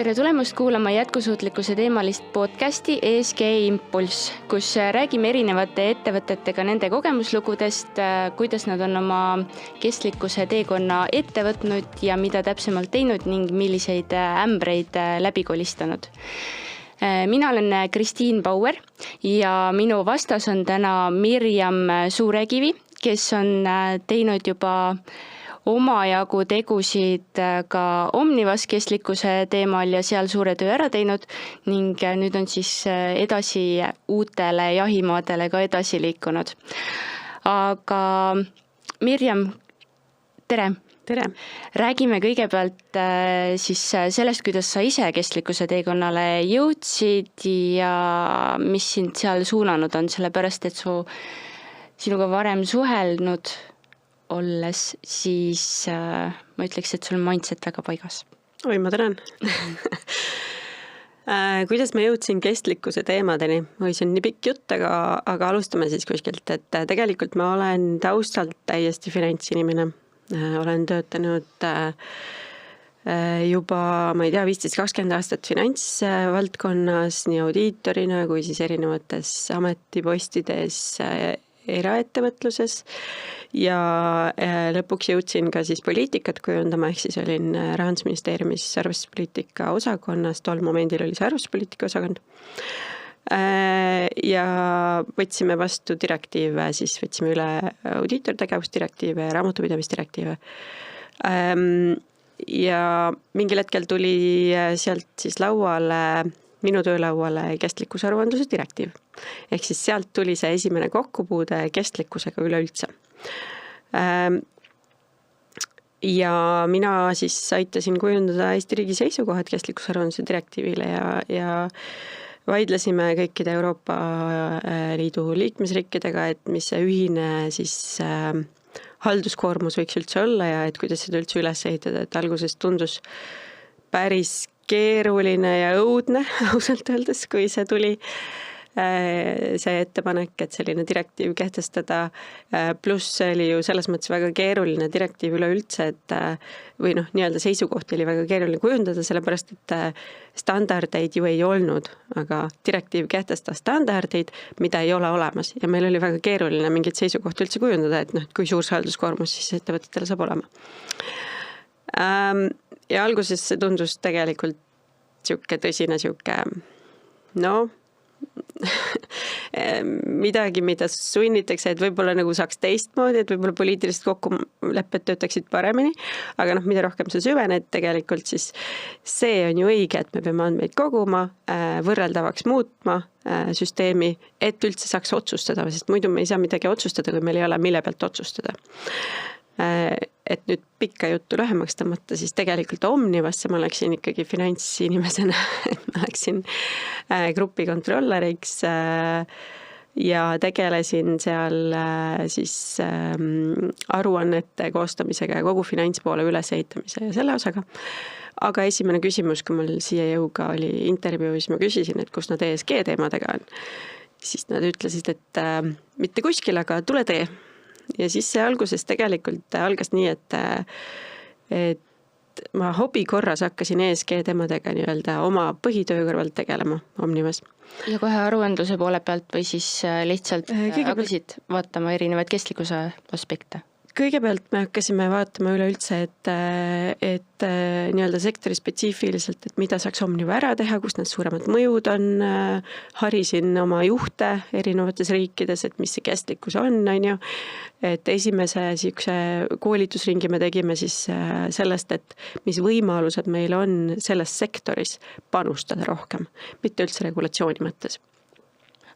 Tere tulemast kuulama jätkusuutlikkuse teemalist podcasti ESG Impulss, kus räägime erinevate ettevõtetega nende kogemuslugudest, kuidas nad on oma kestlikkuse teekonna ette võtnud ja mida täpsemalt teinud ning milliseid ämbreid läbi kolistanud. Mina olen Kristiin Bauer ja minu vastas on täna Mirjam Suurekivi, kes on teinud juba omajagu tegusid ka Omnivas kestlikkuse teemal ja seal suure töö ära teinud ning nüüd on siis edasi uutele jahimaadele ka edasi liikunud. Aga Mirjam, tere! Tere! Räägime kõigepealt siis sellest, kuidas sa ise kestlikkuse teekonnale jõudsid ja mis sind seal suunanud on, sellepärast et sinuga varem suhelnud olles, siis ma ütleks, et sul on mindset väga paigas. Oi, ma tänan. Kuidas ma jõudsin kestlikkuse teemadeni? See on nii pikk jutt, aga alustame siis kuskilt, et tegelikult ma olen taustalt täiesti finantsinimene. Olen töötanud juba, ma ei tea, 15-20 aastat finantsvaldkonnas, nii audiitorina kui siis erinevates ametipostides eraettevõtluses ja lõpuks jõudsin ka siis poliitikat kujundama, ehk siis olin Rahandusministeeriumis arvestuspoliitika osakonnas, tol momendil oli see arvestuspoliitika osakond. Ja võtsime vastu direktiive, siis võtsime üle audiitortegevusdirektiive ja raamatupidamisdirektiive. Ja mingil hetkel tuli sealt siis minu töölauale kestlikkusaruandluse direktiiv. Ehk siis sealt tuli see esimene kokkupuude kestlikkusega üleüldse. Ja mina siis aitasin kujundada Eesti riigi seisukohad kestlikkusaruandluse direktiivile ja vaidlesime kõikide Euroopa Liidu liikmesriikidega, et mis see ühine siis halduskoormus võiks üldse olla ja et kuidas seda üldse üles ehitada, et alguses tundus päris keeruline ja õudne, ausalt öeldes, kui see tuli see ettepanek, et selline direktiiv kehtestada, pluss see oli ju selles mõttes väga keeruline direktiiv üleüldse, et või nii-öelda seisukohti oli väga keeruline kujundada, sellepärast et standardeid ju ei olnud, aga direktiiv kehtestas standardeid, mida ei ole olemas ja meil oli väga keeruline mingit seisukohti üldse kujundada, et kui suur see halduskoormus siis ettevõtetele saab olema. Ja alguses see tundus tegelikult tõsine midagi, mida sunnitakse, et võib-olla saaks teistmoodi, et võib-olla poliitilised kokkulepped töötaksid paremini, aga mida rohkem sa süvened tegelikult, siis see on ju õige, et me peame andmeid koguma, võrreldavaks muutma süsteemi, et üldse saaks otsustada, sest muidu me ei saa midagi otsustada, kui meil ei ole mille pealt otsustada. Et nüüd pikka juttu lühemaks tõmmata, siis tegelikult Omnivasse ma läksin ikkagi finantsinimesena, et ma läksin grupi kontrolleriks ja tegelesin seal siis aruannete koostamisega ja kogu finantspoole ülesehitamise ja selle osaga. Aga esimene küsimus, kui mul siia jõuga oli intervjuu, siis ma küsisin, et kus nad ESG teemadega on. Siis nad ütlesid, et mitte kuskil, aga tule tee. Ja siis see alguses tegelikult algas nii, et ma hobi korras hakkasin ESG teemadega nii-öelda oma põhitöö kõrvalt tegelema Omnivas. Ja kohe aruandluse poole pealt või siis lihtsalt hakkasid vaatama erinevaid kestlikkuse aspekte? Kõigepealt me hakkasime vaatama üleüldse, et nii-öelda sektori spetsiifiliselt, et mida saaks Omniva ära teha, kus need suuremad mõjud on, harisin oma juhte erinevates riikides, et mis see kestlikkus on, et esimese koolitusringi me tegime siis sellest, et mis võimalused meil on selles sektoris panustada rohkem, mitte üldse regulatsiooni mõttes.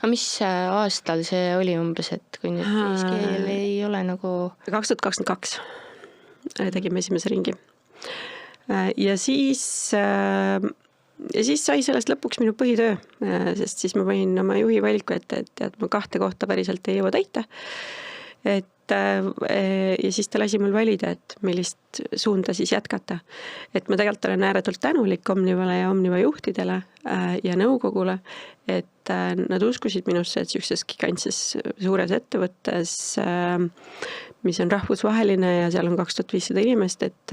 Aga mis aastal see oli umbes, et kui nüüd ESG-l ei ole 2022 tegime esimese ringi. Ja siis sai sellest lõpuks minu põhitöö, sest siis ma võin oma juhi valiku ette, et ma 2 kohta päriselt ei jõua täita. Ja siis ta lasi mul valida, et millist suunda siis jätkata. Et ma tegelikult olen ääretult tänulik Omnivale ja Omniva juhtidele ja nõukogule, et nad uskusid minusse, et sellises gigantses suures ettevõttes, mis on rahvusvaheline ja seal on 2500 inimest, et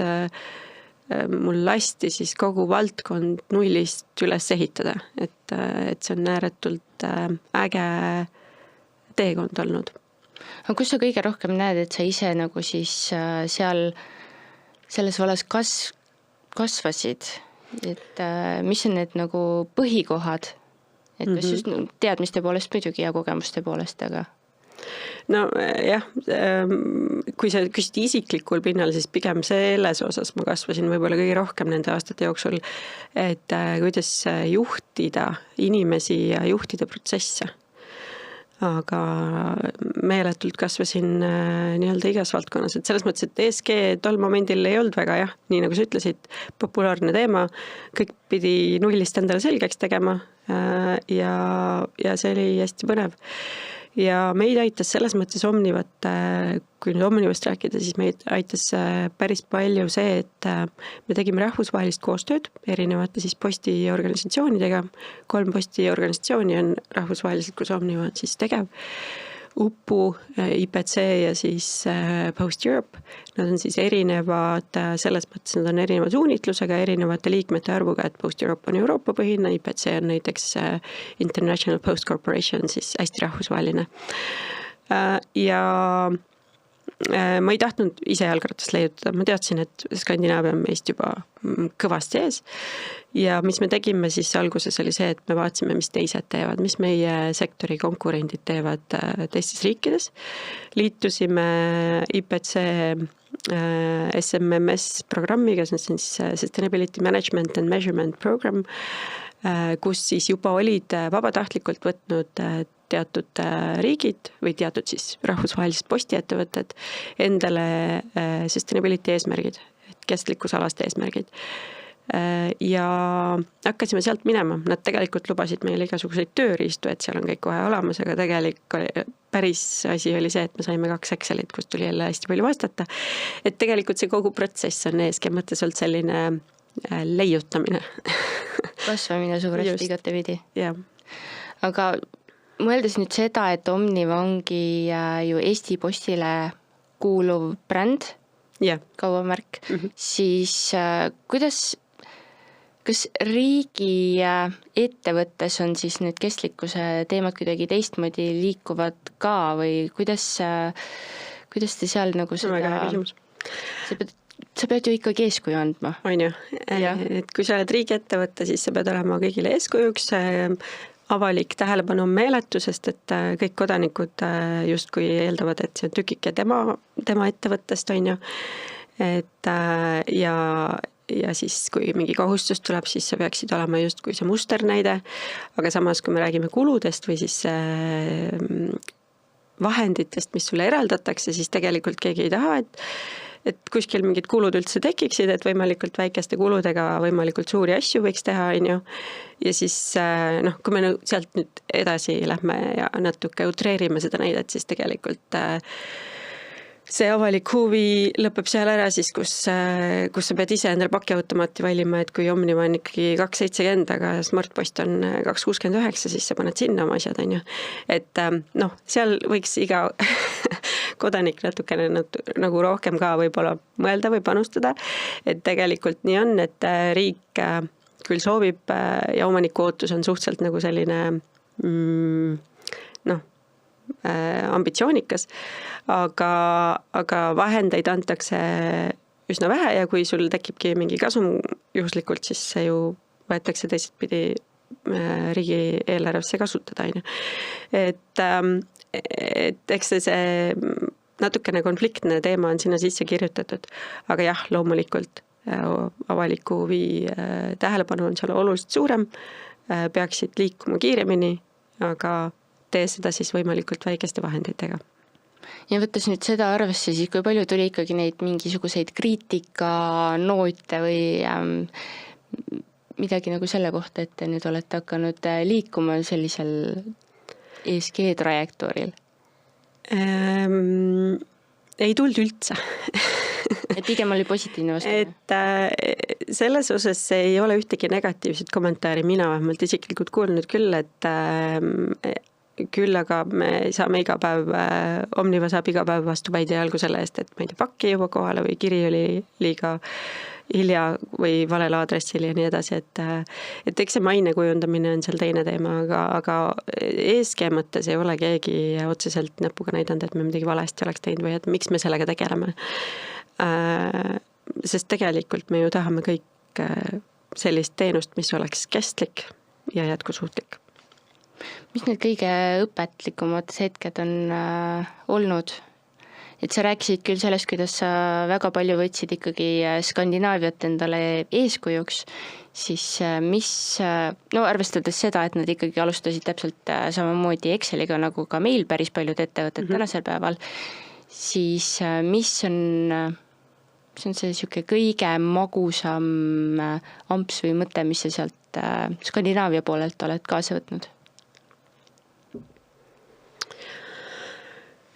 mul lasti siis kogu valdkond nullist üles ehitada, et see on ääretult äge teekond olnud. Aga kus sa kõige rohkem näed, et sa ise nagu siis seal selles vallas kasvasid, et mis on need nagu põhikohad, et kas just teadmiste poolest muidugi ja kogemuste poolest, aga no jah, kui sa küsid isiklikul pinnal, siis pigem selles osas ma kasvasin võib-olla kõige rohkem nende aastate jooksul, et kuidas juhtida inimesi ja juhtida protsesse. Aga meeletult kasvasin nii-öelda igas valdkonnas, et selles mõttes, et ESG tol momendil ei olnud väga nii nagu sa ütlesid, populaarne teema, kõik pidi nullist endale selgeks tegema ja see oli hästi põnev. Ja meid aitas selles mõttes Omnivat, kui nüüd Omnivast rääkida, siis meid aitas päris palju see, et me tegime rahvusvahelist koostööd erinevate siis postiorganisatsioonidega. 3 postiorganisatsiooni on rahvusvaheliselt, kus Omniva on siis tegev. UPU, IPC ja siis Post Europe. Nad on siis erinevad, selles mõttes nad on erineva suunitlusega, erinevate liikmete arvuga, et Post Europe on Euroopa põhine, IPC on näiteks International Post Corporation, siis hästi rahvusvaheline. Ja ma ei tahtnud ise jalgratast leiutada, ma teadsin, et Skandinaavia on meist juba kõvasti ees. Ja mis me tegime siis alguses oli see, et me vaatasime, mis teised teevad, mis meie sektori konkurendid teevad teistes riikides. Liitusime IPC SMMS programmiga, see on siis Sustainability Management and Measurement Program, kus siis juba olid vabatahtlikult võtnud teatud riigid või teatud siis rahvusvahelised postiettevõtted endale sustainability eesmärgid, kestlikkusalaste eesmärgid. Ja hakkasime sealt minema, nad tegelikult lubasid meile igasuguseid tööriistu, et seal on kõik kohe olemas, aga tegelikult päris asi oli see, et me saime 2 Excelit, kust tuli jälle hästi palju vastata. Et tegelikult see kogu protsess on ESG mõttes olnud selline leiutamine. Kasvamine suuresti igatepidi. Yeah. Aga mõeldes nüüd seda, et Omniva ongi ju Eesti Postile kuuluv bränd, kaubamärk, siis kas riigi ettevõttes on siis need kestlikkuse teemad kuidagi teistmoodi liikuvad ka või kuidas te seal nagu seda... Sa pead ju ikkagi eeskuju andma. On ju, et kui sa oled riigi ettevõtte, siis sa pead olema kõigile eeskujuks, avalik tähelepanu on meeletu, sest et kõik kodanikud justkui eeldavad, et see on tükike tema ettevõttest, on ju. Et ja siis kui mingi kohustus tuleb, siis sa peaksid olema justkui see musternäide, aga samas kui me räägime kuludest või siis vahenditest, mis sulle eraldatakse, siis tegelikult keegi ei taha, et kuskil mingid kulud üldse tekiksid, et võimalikult väikeste kuludega võimalikult suuri asju võiks teha, on ju. Ja siis, kui me sealt nüüd edasi lähme ja natuke utreerime seda näidet, siis tegelikult see avalik huvi lõpeb seal ära siis, kus sa pead ise endale pakiautomaati valima, et kui Omniva on ikkagi 270, aga Smartpost on 269, siis sa paned sinna oma asjad, on ju. Et seal võiks iga kodanik natukene nagu rohkem ka võib-olla mõelda või panustada, et tegelikult nii on, et riik küll soovib ja omaniku ootus on suhteliselt nagu selline ambitsioonikas, aga vahendeid antakse üsna vähe ja kui sul tekibki mingi kasum juhuslikult, siis see ju võetakse teistpidi riigi eelarvesse kasutada, on ju. Et eks see natukene konfliktne teema on sinna sisse kirjutatud, aga jah, loomulikult avaliku huvi tähelepanu on seal oluliselt suurem, peaksid liikuma kiiremini, aga tee seda siis võimalikult väikeste vahenditega. Ja võttes nüüd seda arvesse, siis kui palju tuli ikkagi neid mingisuguseid kriitikanoote või midagi nagu selle kohta, et te nüüd olete hakanud liikuma sellisel ESG trajektooril? Ei tulnud üldse. Et pigem oli positiivne vastu? Et selles osas ei ole ühtegi negatiivset kommentaari mina vähemalt isiklikult kuulnud küll, et küll aga me saame iga päev, Omniva saab iga päev vastu päid ja jalgu selle eest, et ma ei tea, pakki juba kohale või kiri oli liiga hilja või valel aadressil ja nii edasi, et eks see maine kujundamine on seal teine teema, aga ESG mõttes ei ole keegi otseselt näpuga näidanud, et me midagi valesti oleks teinud või et miks me sellega tegeleme. Sest tegelikult me ju tahame kõik sellist teenust, mis oleks kestlik ja jätkusuutlik. Mis need kõige õpetlikumad hetked on olnud? Et sa rääkisid küll sellest, kuidas sa väga palju võtsid ikkagi Skandinaaviat endale eeskujuks, siis arvestades seda, et nad ikkagi alustasid täpselt samamoodi Exceliga nagu ka meil päris paljud ettevõtted tänasel päeval, siis mis on see siuke kõige magusam amps või mõte, mis sa sealt Skandinaavia poolelt oled kaasa võtnud?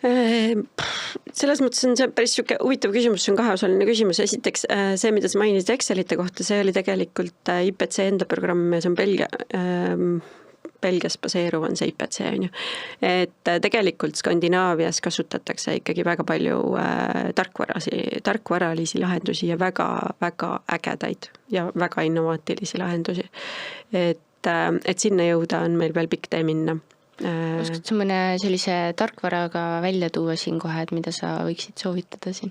Selles mõttes on see päris siuke huvitav küsimus, see on kaheosaline küsimus. Esiteks see, mida sa mainisid Excelite kohta, see oli tegelikult IPC enda programm ja see on Belgias baseeruv on see IPC, on ju. Et tegelikult Skandinaavias kasutatakse ikkagi väga palju tarkvaralisi lahendusi ja väga, väga ägedaid ja väga innovaatilisi lahendusi. Et sinna jõuda on meil veel pikk tee minna. Oskad sa mõne sellise tarkvaraga välja tuua siin kohe, et mida sa võiksid soovitada siin?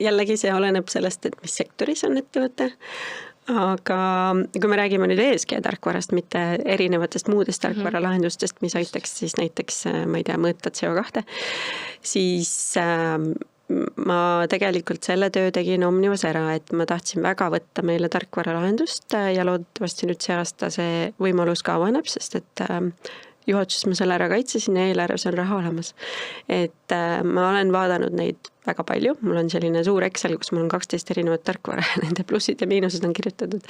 Jällegi see oleneb sellest, et mis sektoris on ettevõte. Aga kui me räägime nüüd ESG tarkvarast, mitte erinevatest muudest tarkvaralahendustest, mis aitaks siis näiteks, ma ei tea, mõõta CO2, siis ma tegelikult selle töö tegin Omnivas ära, et ma tahtsin väga võtta meile tarkvaralahendust ja loodetavasti nüüd see aasta see võimalus ka avaneb, sest et juhatuses ma selle ära kaitsesin ja eelarves on raha olemas. Et ma olen vaadanud neid väga palju, mul on selline suur Excel, kus mul on 12 erinevat tarkvara ja nende plussid ja miinused on kirjutatud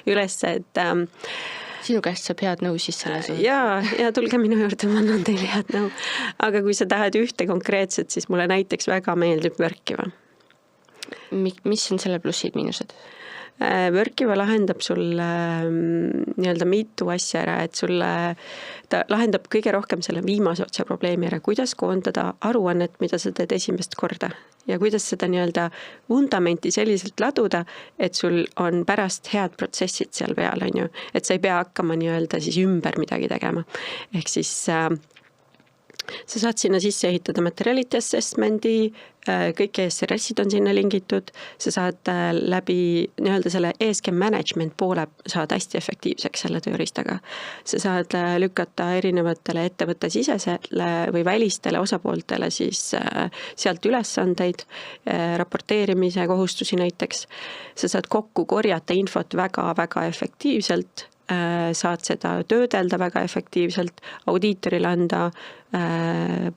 üles, et sinu käest saab head nõu siis selles? Ja tulge minu juurde, ma annan teile head nõu. Aga kui sa tahad ühte konkreetset, siis mulle näiteks väga meeldib Workiva. Mis on selle plussid, miinused? Workiva lahendab sulle nii-öelda mitu asja ära, et ta lahendab kõige rohkem selle viimase otsa probleemi ära, kuidas koondada aruannet, mida sa teed esimest korda ja kuidas seda nii-öelda vundamenti selliselt laduda, et sul on pärast head protsessid seal peal, on ju, et sa ei pea hakkama nii-öelda siis ümber midagi tegema. Ehk siis sa saad sinna sisse ehitada materiality assessmenti, kõik ESRS-id on sinna lingitud, sa saad läbi nii-öelda selle ESG management poole saad hästi efektiivseks selle tööriistaga. Sa saad lükata erinevatele ettevõtte sisesele või välistele osapooltele siis sealt ülesandeid, raporteerimise kohustusi näiteks. Sa saad kokku korjata infot väga-väga efektiivselt, saad seda töödelda väga efektiivselt, audiitorile anda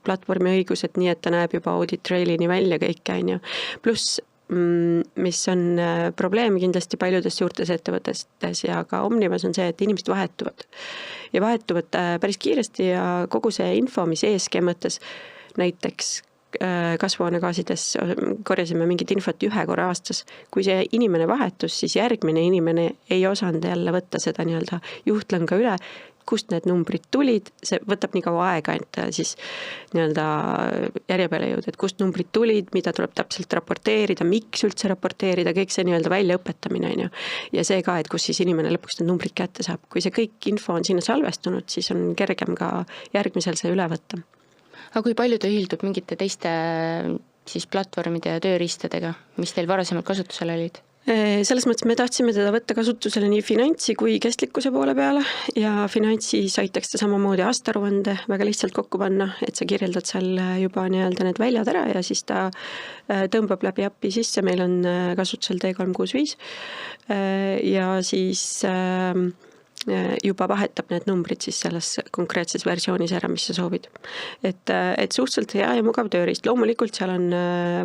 platvormi õigused nii, et ta näeb juba audit trailini välja kõike, on ju. Pluss, mis on probleem kindlasti paljudes suurtes ettevõtetes ja ka Omnivas on see, et inimesed vahetuvad. Ja vahetuvad päris kiiresti ja kogu see info, mis ESG mõttes näiteks kasvuhoonegaasides korjasime mingit infot 1 korra aastas. Kui see inimene vahetus, siis järgmine inimene ei osanud jälle võtta seda nii-öelda juhtlõnga üle, kust need numbrid tulid, see võtab nii kaua aega, et siis nii-öelda järje peale jõuda, et kust numbrid tulid, mida tuleb täpselt raporteerida, miks üldse raporteerida, kõik see nii-öelda väljaõpetamine, on ju. Ja see ka, et kus siis inimene lõpuks need numbrid kätte saab. Kui see kõik info on sinna salvestunud, siis on kergem ka järgmisel see üle võtta. Aga kui palju ta ühildub mingite teiste siis platvormide ja tööriistadega, mis teil varasemalt kasutusel olid? Selles mõttes me tahtsime teda võtta kasutusele nii finantsi kui kestlikkuse poole peale ja finantsis aitaks ta samamoodi aastaaruande väga lihtsalt kokku panna, et sa kirjeldad seal juba nii-öelda need väljad ära ja siis ta tõmbab läbi API sisse, meil on kasutusel T365 ja siis juba vahetab need numbrid siis selles konkreetses versioonis ära, mis sa soovid. Et suhteliselt hea ja mugav tööriist. Loomulikult seal on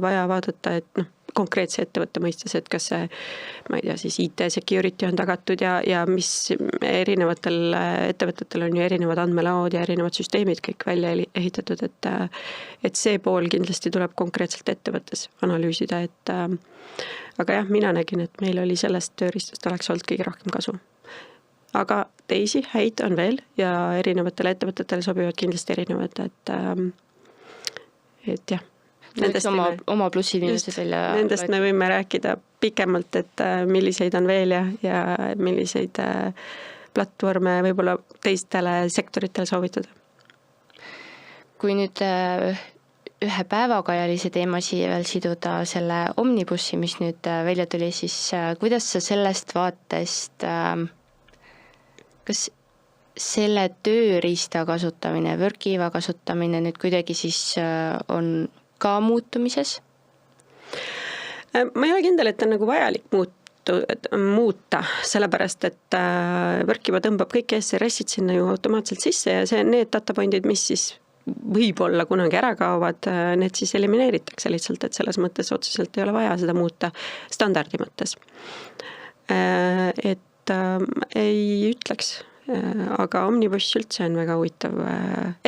vaja vaadata, et konkreetse ettevõtte mõistes, et kas see, ma ei tea, siis IT security on tagatud ja mis erinevatel ettevõtetel on ju erinevad andmelaod ja erinevad süsteemid kõik välja ehitatud, et see pool kindlasti tuleb konkreetselt ettevõttes analüüsida, aga jah, mina nägin, et meil oli sellest tööriistast oleks olnud kõige rohkem kasu. Aga teisi häid on veel ja erinevatele ettevõtetele sobivad kindlasti erinevad, et jah. Nendest, oma plussinimesed välja. Nendest me võime rääkida pikemalt, et milliseid on veel ja milliseid platvorme võib-olla teistele sektoritele soovitada. Kui nüüd ühe päevakajalise teema siia veel siduda selle Omnibussi, mis nüüd välja tuli, siis kuidas sa sellest vaatest, kas selle tööriista kasutamine, Workiva kasutamine nüüd kuidagi siis on ka muutumises? Ma ei ole kindel, et on nagu vajalik muuta, sellepärast, et Workiva tõmbab kõik SRS-id sinna ju automaatselt sisse ja need datapointid, mis siis võib-olla kunagi ära kaovad, need siis elimineeritakse lihtsalt, et selles mõttes otseselt ei ole vaja seda muuta standardi mõttes. Et ei ütleks, aga Omnibus üldse on väga huvitav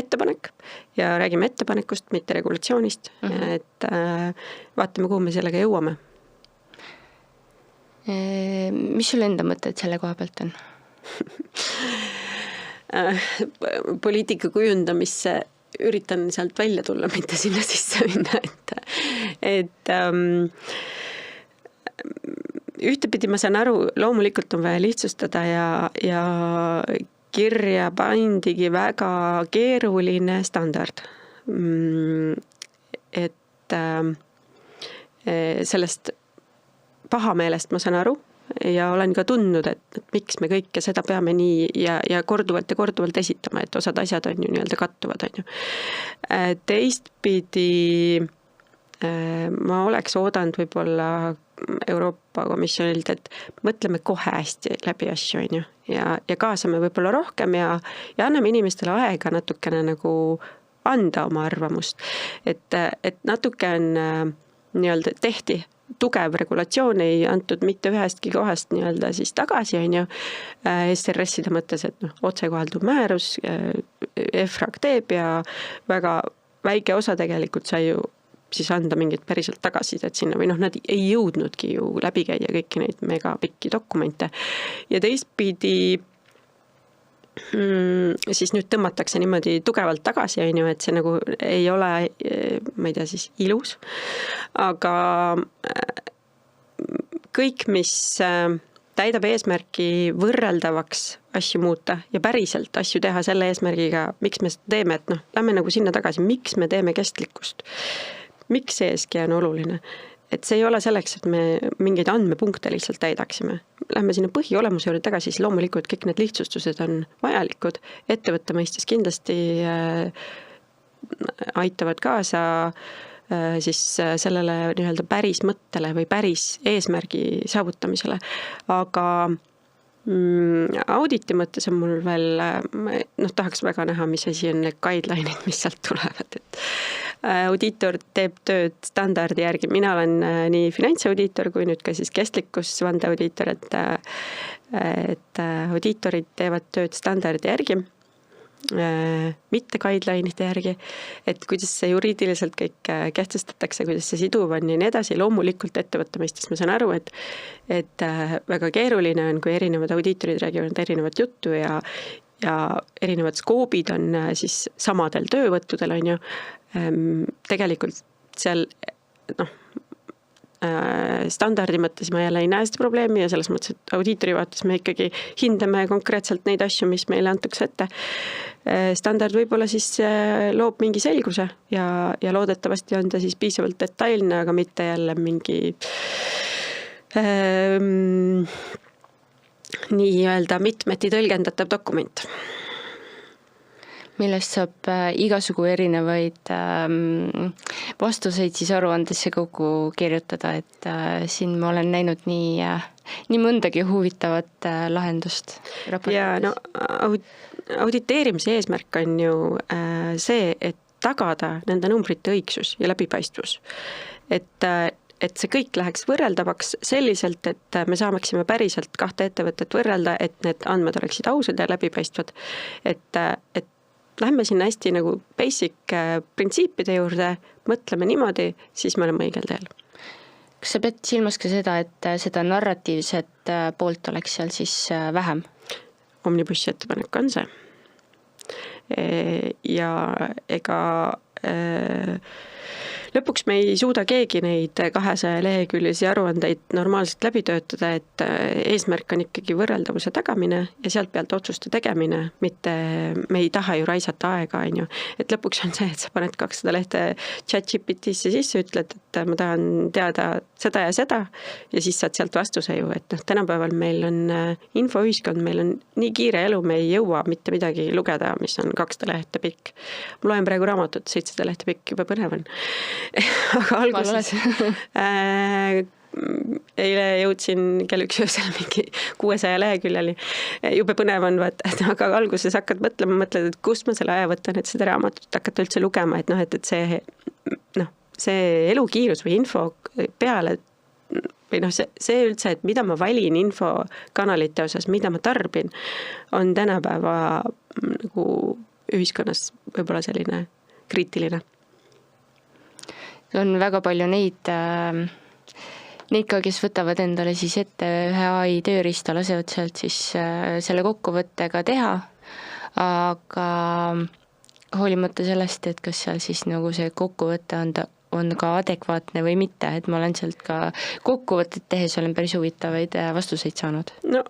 ettepanek ja räägime ettepanekust, mitte regulatsioonist, et vaatame, kuhu me sellega jõuame. Mis sul enda mõtted selle koha pealt on? Poliitika kujundamisse üritan sealt välja tulla, mitte sinna sisse minna, et ühtepidi ma saan aru, loomulikult on vaja lihtsustada ja kirja pandigi väga keeruline standard. Et sellest pahameelest ma saan aru ja olen ka tundnud, et miks me kõike seda peame nii ja korduvalt esitama, et osad asjad on ju nii-öelda kattuvad, on ju. Teistpidi ma oleks oodanud võib-olla Euroopa Komisjonilt, et mõtleme kohe hästi läbi asju, on ju, ja kaasame võib-olla rohkem ja anname inimestele aega natukene nagu anda oma arvamust. Et natuke on nii-öelda tehti tugev regulatsioon, ei antud mitte ühestki kohast nii-öelda siis tagasi, on ju, SRS-ide mõttes, et otsekohalduv määrus, EFRAG teeb ja väga väike osa tegelikult sai ju siis anda mingit päriselt tagasidet sinna või nad ei jõudnudki ju läbi käia kõiki neid megapikki dokumente. Ja teistpidi siis nüüd tõmmatakse niimoodi tugevalt tagasi, on ju, et see nagu ei ole, ma ei tea, siis ilus, aga kõik, mis täidab eesmärki võrreldavaks asju muuta ja päriselt asju teha selle eesmärgiga, miks me seda teeme, et lähme nagu sinna tagasi, miks me teeme kestlikkust, miks ESG on oluline. Et see ei ole selleks, et me mingeid andmepunkte lihtsalt täidaksime. Lähme sinna põhiolemuse juurde tagasi, siis loomulikult kõik need lihtsustused on vajalikud. Ettevõtte mõistes kindlasti aitavad kaasa siis sellele nii-öelda päris mõttele või päris eesmärgi saavutamisele. Aga auditi mõttes on mul veel, tahaks väga näha, mis asi on need guideline'id, mis sealt tulevad, et audiitor teeb tööd standardi järgi. Mina olen nii finantsaudiitor kui nüüd ka siis kestlikkusvande audiitor, et audiitorid teevad tööd standardi järgi, mitte guideline'ide järgi, et kuidas see juriidiliselt kõik kehtestatakse, kuidas see siduv on ja nii edasi. Loomulikult ettevõtte mõistes ma saan aru, et väga keeruline on, kui erinevad audiitorid räägivad erinevat juttu ja erinevad skoobid on siis samadel töövõttudel, on ju. Tegelikult seal standardi mõttes ma jälle ei näe seda probleemi ja selles mõttes, et audiitori vaates me ikkagi hindame konkreetselt neid asju, mis meile antakse ette. Standard võib-olla siis loob mingi selguse ja loodetavasti on ta siis piisavalt detailne, aga mitte jälle mingi nii-öelda mitmeti tõlgendatav dokument. Millest saab igasugu erinevaid vastuseid siis aruandesse kokku kirjutada, et siin ma olen näinud nii mõndagi huvitavat lahendust. Ja auditeerimise eesmärk on ju see, et tagada nende numbrite õigsus ja läbipaistvus. Et see kõik läheks võrreldavaks selliselt, et me saamaksime päriselt kahte ettevõtet võrrelda, et need andmed oleksid ausad ja läbipaistvad. Et lähme sinna hästi nagu basic printsiipide juurde, mõtleme niimoodi, siis me oleme õigel teel. Kas sa pead silmas ka seda, et seda narratiivset poolt oleks seal siis vähem? Omnibussi ettepanek on see. Ja ega lõpuks me ei suuda keegi neid 200 leheküljelisi aruandeid normaalselt läbi töötada, et eesmärk on ikkagi võrreldavuse tagamine ja sealt pealt otsuste tegemine, mitte me ei taha ju raisata aega, on ju. Et lõpuks on see, et sa paned 200 lehte ChatGPT-sse sisse, ütled, et ma tahan teada seda ja siis saad sealt vastuse ju, et tänapäeval meil on infoühiskond, meil on nii kiire elu, me ei jõua mitte midagi lugeda, mis on 200 lehte pikk. Ma loen praegu raamatut, 700 lehte pikk, juba põnev on. Aga alguses eile jõudsin kell 1 öösel mingi 600 leheküljeli. Jube põnev on, aga alguses hakkad mõtled, et kust ma selle aja võtan, et seda raamatut hakata üldse lugema, et see elukiirus või info peale või see üldse, et mida ma valin infokanalite osas, mida ma tarbin, on tänapäeva nagu ühiskonnas võib-olla selline kriitiline. On väga palju neid ka, kes võtavad endale siis ette ühe AI tööriista, lasevad sealt siis selle kokkuvõttega teha, aga hoolimata sellest, et kas seal siis nagu see kokkuvõte on ka adekvaatne või mitte, et ma olen sealt ka kokkuvõtted tehes olen päris huvitavaid vastuseid saanud. No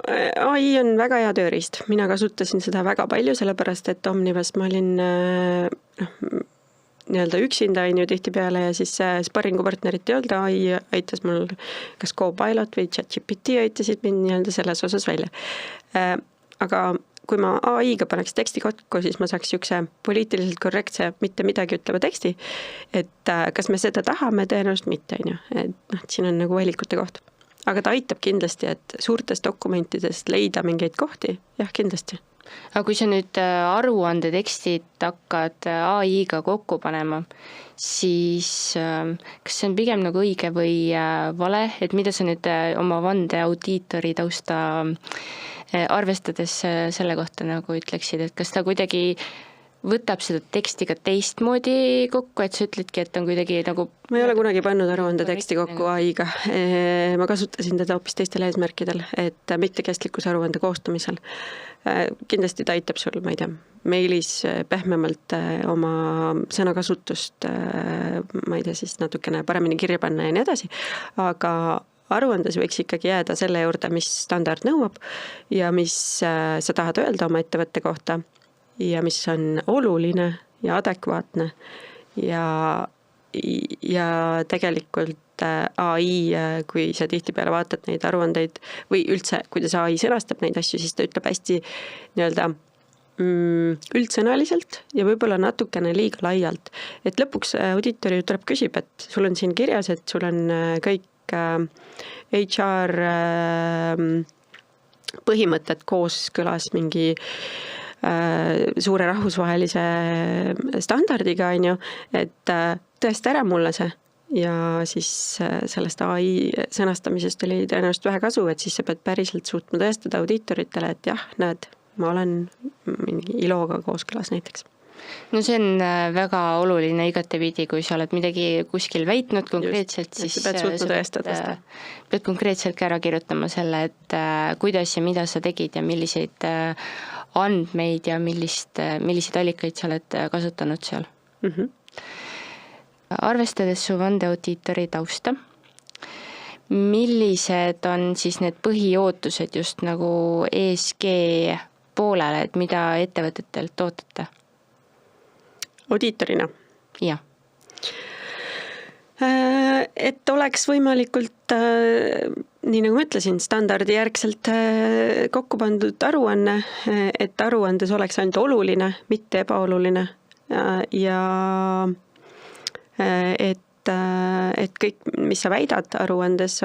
AI on väga hea tööriist, mina kasutasin seda väga palju, sellepärast et Omnivas ma olin nii-öelda üksinda on ju tihtipeale ja siis sparringupartnerit ei olnud, AI aitas mul kas Copilot või ChatGPT aitasid mind nii-öelda selles osas välja. Aga kui ma AI-ga paneks teksti kokku, siis ma saaks niisuguse poliitiliselt korrektse, mitte midagi ütleva teksti, et kas me seda tahame, tõenäoliselt mitte, on ju. Et siin on nagu valikute koht. Aga ta aitab kindlasti, et suurtest dokumentidest leida mingeid kohti, jah, kindlasti. Aga kui sa nüüd aruande tekstid hakkad AI-ga kokku panema, siis kas see on pigem nagu õige või vale, et mida sa nüüd oma vandeaudiitori tausta arvestades selle kohta nagu ütleksid, et kas ta kuidagi võtab seda teksti ka teistmoodi kokku, et sa ütledki, et on kuidagi nagu... Ma ei ole kunagi pannud aruande teksti kokku AI-ga. Ma kasutasin teda hoopis teistel eesmärkidel, et mitte kestlikkusaruande koostamisel. Kindlasti ta aitab sul, ma ei tea, meilis pehmemalt oma sõnakasutust, ma ei tea, siis natukene paremini kirja panna ja nii edasi, aga aruandes võiks ikkagi jääda selle juurde, mis standard nõuab ja mis sa tahad öelda oma ettevõtte kohta ja mis on oluline ja adekvaatne ja tegelikult AI, kui sa tihtipeale vaatad neid aruandeid või üldse, kuidas AI sõnastab neid asju, siis ta ütleb hästi nii-öelda üldsõnaliselt ja võib-olla natukene liiga laialt. Et lõpuks audiitori tuleb küsib, et sul on siin kirjas, et sul on kõik HR põhimõtted kooskõlas mingi suure rahvusvahelise standardiga, on ju, et tõesta ära mulle see. Ja siis sellest AI sõnastamisest oli tõenäoliselt vähe kasu, et siis sa pead päriselt suutma tõestada audiitoritele, et jah, näed, ma olen mingi ILO-ga kooskõlas näiteks. No see on väga oluline igatepidi, kui sa oled midagi kuskil väitnud konkreetselt, siis pead konkreetselt ka ära kirjutama selle, et kuidas ja mida sa tegid ja milliseid andmeid ja milliseid allikaid sa oled kasutanud seal. Arvestades su vandeaudiitori tausta, millised on siis need põhiootused just nagu ESG poolele, et mida ettevõtetelt ootate? Audiitorina? Jah. Et oleks võimalikult, nii nagu ma ütlesin, standardijärgselt kokku pandud aruanne, et aruandes oleks ainult oluline, mitte ebaoluline ja et kõik, mis sa väidad aruandes,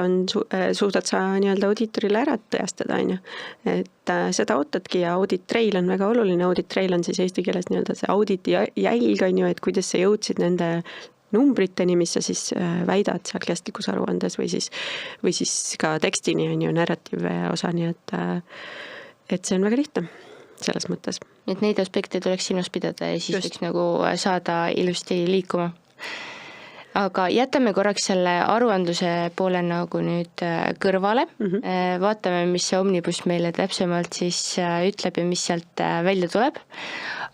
suudad sa nii-öelda audiitorile ära tõestada, on ju. Et seda ootadki ja audit trail on väga oluline. Audit trail on siis eesti keeles nii-öelda see auditi jälg, on ju, et kuidas sa jõudsid nende numbriteni, mis sa siis väidad seal kestlikkusaruandes või siis ka tekstini, on ju, narratiive osa, nii et see on väga lihtne selles mõttes. Et neid aspekte tuleks silmas pidada ja siis võiks nagu saada ilusti liikuma. Aga jätame korraks selle aruandluse poole nagu nüüd kõrvale. Vaatame, mis see Omnibus meile täpsemalt siis ütleb ja mis sealt välja tuleb.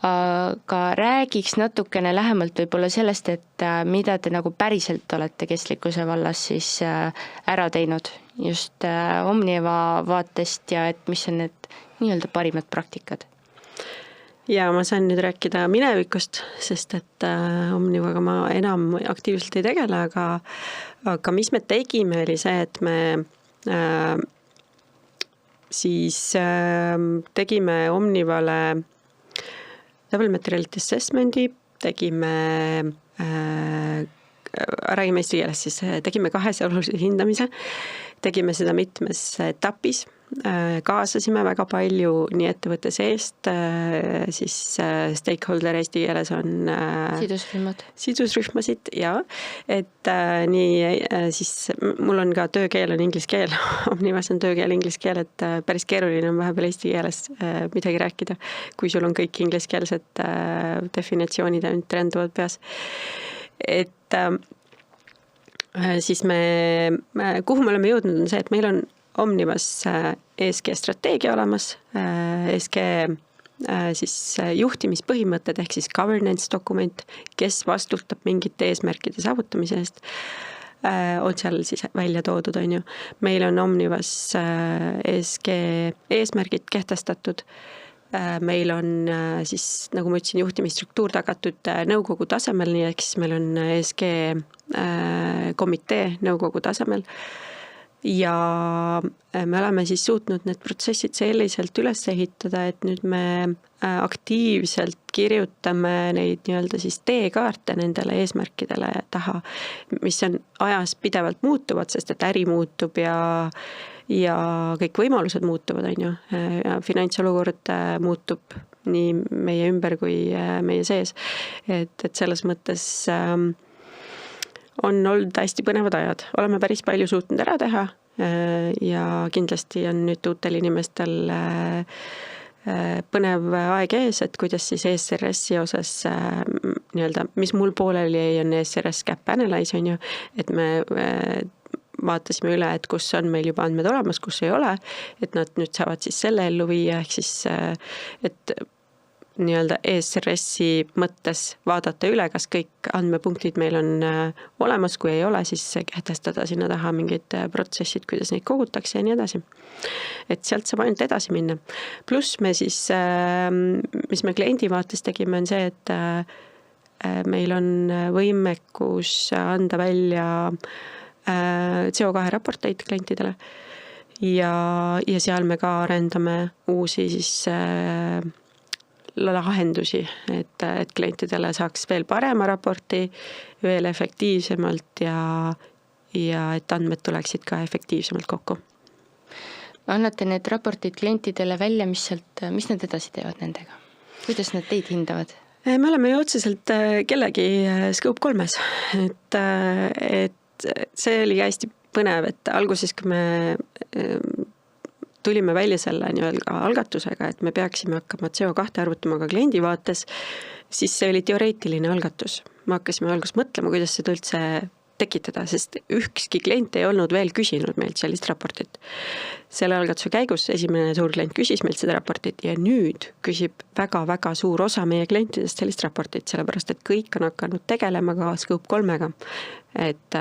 Aga räägiks natukene lähemalt võib-olla sellest, et mida te nagu päriselt olete kestlikkuse vallas siis ära teinud just Omniva vaatest ja et mis on need nii-öelda parimad praktikad. Ja ma saan nüüd rääkida minevikust, sest et Omnivaga ma enam aktiivselt ei tegele, aga mis me tegime, oli see, et me siis tegime Omnivale double materiality assessment'i, räägime eesti keeles siis, tegime 2 olulise hindamise, tegime seda mitmes etapis, kaasasime väga palju nii ettevõtte seest, siis stakeholder eesti keeles on sidusrühmasid ja et nii siis mul on ka töökeel on inglise keel, Omnivas on töökeel inglise keel, et päris keeruline on vahepeal eesti keeles midagi rääkida, kui sul on kõik ingliskeelsed definitsioonid ja trenduvad peas. Et siis kuhu me oleme jõudnud on see, et meil on Omnivas ESG strateegia olemas, ESG siis juhtimispõhimõtted ehk siis governance dokument, kes vastutab mingite eesmärkide saavutamise eest, on seal siis välja toodud, on ju. Meil on Omnivas ESG eesmärgid kehtestatud, meil on siis, nagu ma ütlesin, juhtimisstruktuur tagatud nõukogu tasemel, nii ehk siis meil on ESG komitee nõukogu tasemel ja me oleme siis suutnud need protsessid selliselt üles ehitada, et nüüd me aktiivselt kirjutame neid nii-öelda siis teekaarte nendele eesmärkidele taha, mis on ajas pidevalt muutuvad, sest et äri muutub ja kõik võimalused muutuvad, on ju, ja finantsolukord muutub nii meie ümber kui meie sees. Et selles mõttes on olnud hästi põnevad ajad. Oleme päris palju suutnud ära teha ja kindlasti on nüüd uutel inimestel põnev aeg ees, et kuidas siis ESRS-i osas nii-öelda, mis mul pooleli on ESRS Gap Analyze, on ju, et me vaatasime üle, et kus on meil juba andmed olemas, kus ei ole, et nad nüüd saavad siis selle ellu viia, ehk siis et nii-öelda ESRS-i mõttes vaadata üle, kas kõik andmepunktid meil on olemas, kui ei ole, siis kehtestada sinna taha mingid protsessid, kuidas neid kogutakse ja nii edasi. Et sealt saab ainult edasi minna. Pluss me siis, mis me kliendi vaates tegime, on see, et meil on võimekus anda välja CO2 raporteid klientidele ja seal me ka arendame uusi siis lahendusi, et klientidele saaks veel parema raporti, veel efektiivsemalt ja et andmed tuleksid ka efektiivsemalt kokku. Annate need raportid klientidele välja, mis nad edasi teevad nendega? Kuidas nad teid hindavad? Me oleme ju otseselt kellegi Scope 3-s, et see oli hästi põnev, et alguses, kui me tulime välja selle nii-öelda algatusega, et me peaksime hakkama CO2 arvutama ka kliendi vaates, siis see oli teoreetiline algatus. Me hakkasime alguses mõtlema, kuidas seda üldse tekitada, sest ükski klient ei olnud veel küsinud meilt sellist raportit. Selle algatuse käigus esimene suur klient küsis meilt seda raportit ja nüüd küsib väga-väga suur osa meie klientidest sellist raportit, sellepärast et kõik on hakanud tegelema ka Scope 3-ga. Et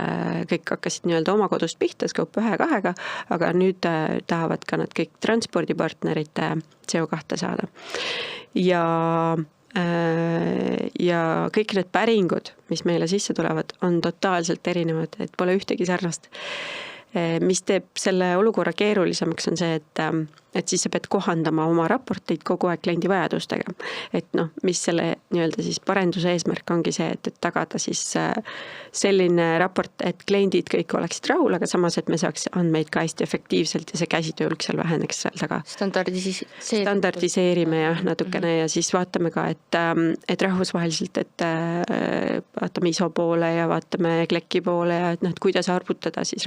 kõik hakkasid nii-öelda oma kodust pihta Scope 1-2-ga, aga nüüd tahavad ka nad kõik transpordipartnerite CO2 saada. Ja kõik need päringud, mis meile sisse tulevad, on totaalselt erinevad, et pole ühtegi sarnast. Mis teeb selle olukorra keerulisemaks on see, et siis sa pead kohandama oma raporteid kogu aeg kliendi vajadustega. Et mis selle nii-öelda siis parenduse eesmärk ongi see, et tagada siis selline raport, et kliendid kõik oleksid rahul, aga samas, et me saaks andmeid ka hästi efektiivselt ja see käsitöölg seal väheneks seal taga. Standardiseerime ja natukene ja siis vaatame ka, et rahvusvaheliselt, et vaatame ISO poole ja vaatame Kleki poole ja et kuidas arvutada siis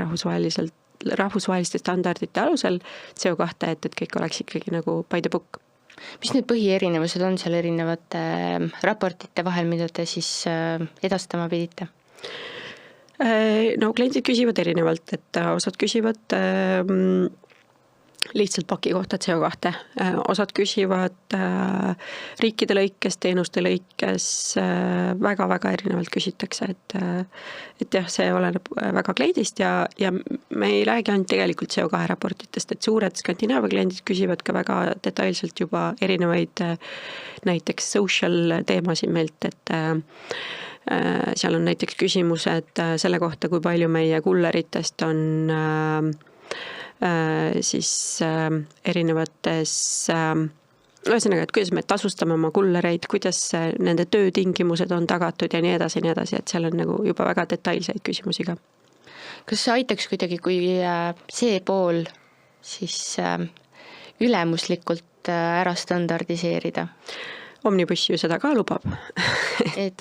rahvusvaheliste standardite alusel CO2, et kõik oleks ikkagi nagu by the book. Mis need põhierinevused on seal erinevate raportite vahel, mida te siis edastama pidite? No kliendid küsivad erinevalt, et osad küsivad lihtsalt paki kohta CO2, osad küsivad riikide lõikes, teenuste lõikes, väga-väga erinevalt küsitakse, et jah, see oleneb väga kliendist ja me ei räägi ainult tegelikult CO2 raportitest, et suured Skandinaavia kliendid küsivad ka väga detailselt juba erinevaid näiteks social teemasid meilt, et seal on näiteks küsimused selle kohta, kui palju meie kulleritest on siis erinevates ühesõnaga, et kuidas me tasustame oma kullereid, kuidas nende töötingimused on tagatud ja nii edasi, et seal on nagu juba väga detailseid küsimusi ka. Kas see aitaks kuidagi, kui see pool siis ülemuslikult ära standardiseerida? Omnibus ju seda ka lubab. Et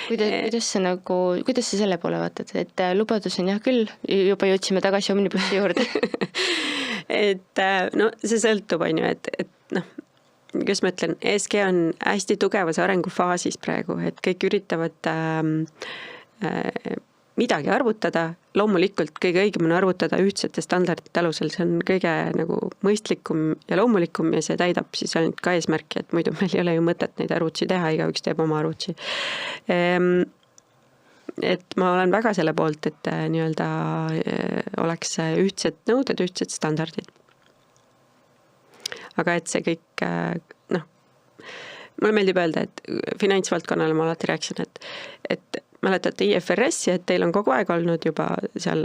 kuidas sa selle poole vaatad, et lubadus on jah küll, juba jõudsime tagasi Omnibussi juurde. Et no see sõltub, on ju, et noh, kuidas ma ütlen, ESG on hästi tugevas arengufaasis praegu, et kõik üritavad midagi arvutada, loomulikult kõige õigem on arvutada ühtsete standardite alusel, see on kõige nagu mõistlikum ja loomulikum ja see täidab siis ainult ka eesmärki, et muidu meil ei ole ju mõtet neid arvutusi teha, igaüks teeb oma arvutusi. Et ma olen väga selle poolt, et nii-öelda oleks ühtsed nõuded, ühtsed standardid. Aga et see kõik, noh, mulle meeldib öelda, et finantsvaldkonnale ma alati rääkisin, et mäletate IFRS-i, et teil on kogu aeg olnud juba seal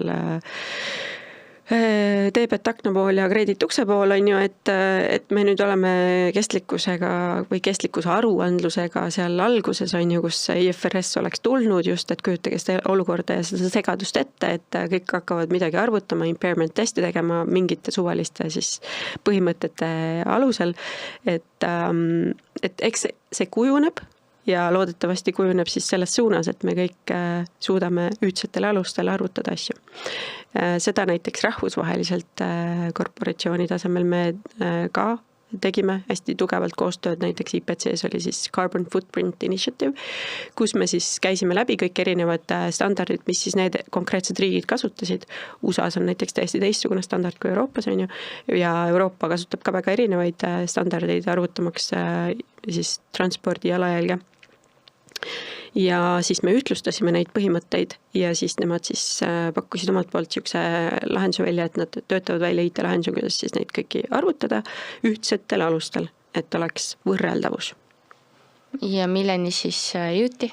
teebet akna pool ja kreedit ukse pool on ju, et me nüüd oleme kestlikkusega või kestlikkuse aruandlusega seal alguses on ju, kus IFRS oleks tulnud just, et kujutage seda olukorda ja seda segadust ette, et kõik hakkavad midagi arvutama, impairment testi tegema mingite suvaliste siis põhimõtete alusel, et eks see kujuneb ja loodetavasti kujuneb siis selles suunas, et me kõik suudame ühtsetele alustele arvutada asju. Seda näiteks rahvusvaheliselt korporatsiooni tasemel me ka tegime hästi tugevalt koostööd, näiteks IPCs oli siis Carbon Footprint Initiative, kus me siis käisime läbi kõik erinevad standardid, mis siis need konkreetsed riigid kasutasid. USAs on näiteks täiesti teistsugune standard kui Euroopas on ju, ja Euroopa kasutab ka väga erinevaid standardeid arvutamaks siis transpordi jalajälge. Ja siis me ütlustasime neid põhimõtteid ja siis nemad siis pakkusid omalt poolt siukse lahenduse välja, et nad töötavad välja IT-lahenduse, kuidas siis neid kõiki arvutada ühtsetel alustel, et oleks võrreldavus. Ja milleni siis jõuti?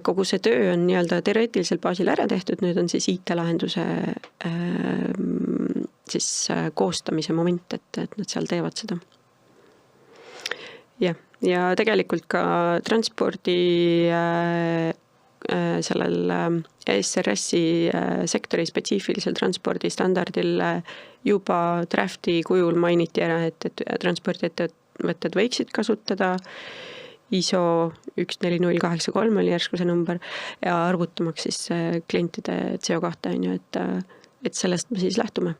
Kogu see töö on nii-öelda teoreetilisel baasil ära tehtud, nüüd on siis IT-lahenduse siis koostamise moment, et nad seal teevad seda. Ja tegelikult ka transpordi sellel ESRS-i sektori spetsiifilisel transpordistandardil juba drafti kujul mainiti ära, et transpordiettevõtted võiksid kasutada ISO 14083 oli järsku see number ja arvutamaks siis klientide CO2 on ju, et sellest me siis lähtume.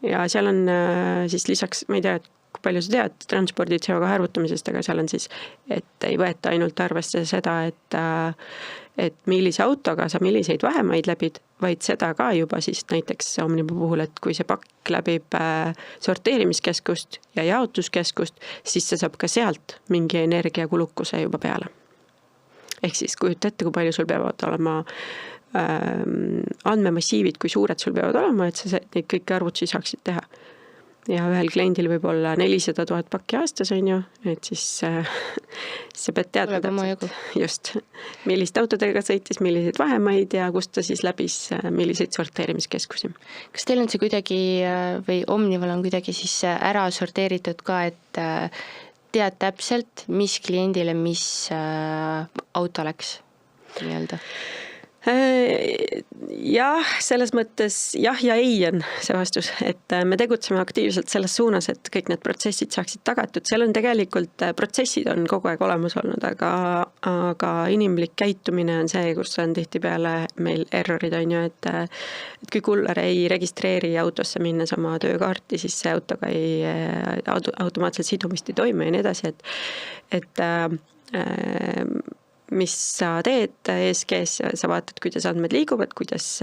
Ja seal on siis lisaks, ma ei tea, kui palju sa tead transpordi CO2 arvutamisest, aga seal on siis, et ei võeta ainult arvesse seda, et millise autoga sa milliseid vahemaid läbid, vaid seda ka juba siis näiteks Omnibu puhul, et kui see pakk läbib sorteerimiskeskust ja jaotuskeskust, siis see saab ka sealt mingi energiakulukuse juba peale. Ehk siis kujuta ette, kui palju sul peavad olema andmemassiivid, kui suured sul peavad olema, et sa neid kõiki arvutusi saaksid teha. Ja ühel kliendil võib olla 400 000 pakki aastas on ju, et siis see pead teadma just, millist autodega sõitis, milliseid vahemaid ja kust ta siis läbis milliseid sorteerimiskeskusi. Kas teil on see kuidagi või Omnival on kuidagi siis ära sorteeritud ka, et tead täpselt, mis kliendile mis auto läks nii-öelda? Jah, selles mõttes jah ja ei on see vastus, et me tegutseme aktiivselt selles suunas, et kõik need protsessid saaksid tagatud. Seal on tegelikult, protsessid on kogu aeg olemas olnud, aga inimlik käitumine on see, kus on tihtipeale meil errorid on ju, et kui kuller ei registreeri autosse minnes oma töökaarti, siis see autoga automaatselt sidumist ei toimu ja nii edasi, et mis sa teed ESG-s, sa vaatad, kuidas andmed liiguvad, kuidas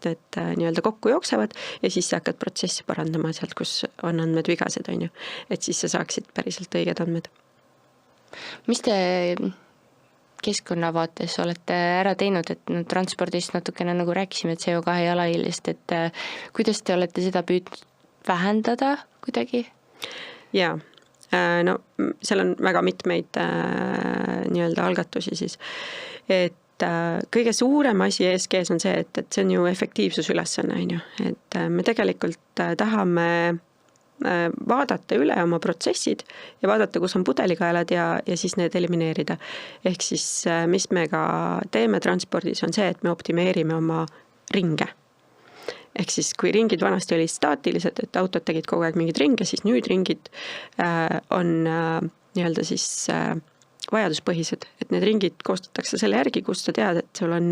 need nii-öelda kokku jooksevad ja siis sa hakkad protsessi parandama sealt, kus on andmed vigased, on ju. Et siis sa saaksid päriselt õiged andmed. Mis te keskkonnavaates olete ära teinud, et transpordist natukene nagu rääkisime CO2 jalajäljest, et kuidas te olete seda püüdnud vähendada kuidagi? Jaa. No seal on väga mitmeid nii-öelda algatusi siis, et kõige suurem asi ESG-s on see, et see on ju efektiivsusülesanne, on ju, et me tegelikult tahame vaadata üle oma protsessid ja vaadata, kus on pudelikaelad ja siis need elimineerida. Ehk siis, mis me ka teeme transpordis, on see, et me optimeerime oma ringe. Ehk siis, kui ringid vanasti olid staatilised, et autod tegid kogu aeg mingid ringe, siis nüüd ringid on nii-öelda siis vajaduspõhised, et need ringid koostatakse selle järgi, kus sa tead, et sul on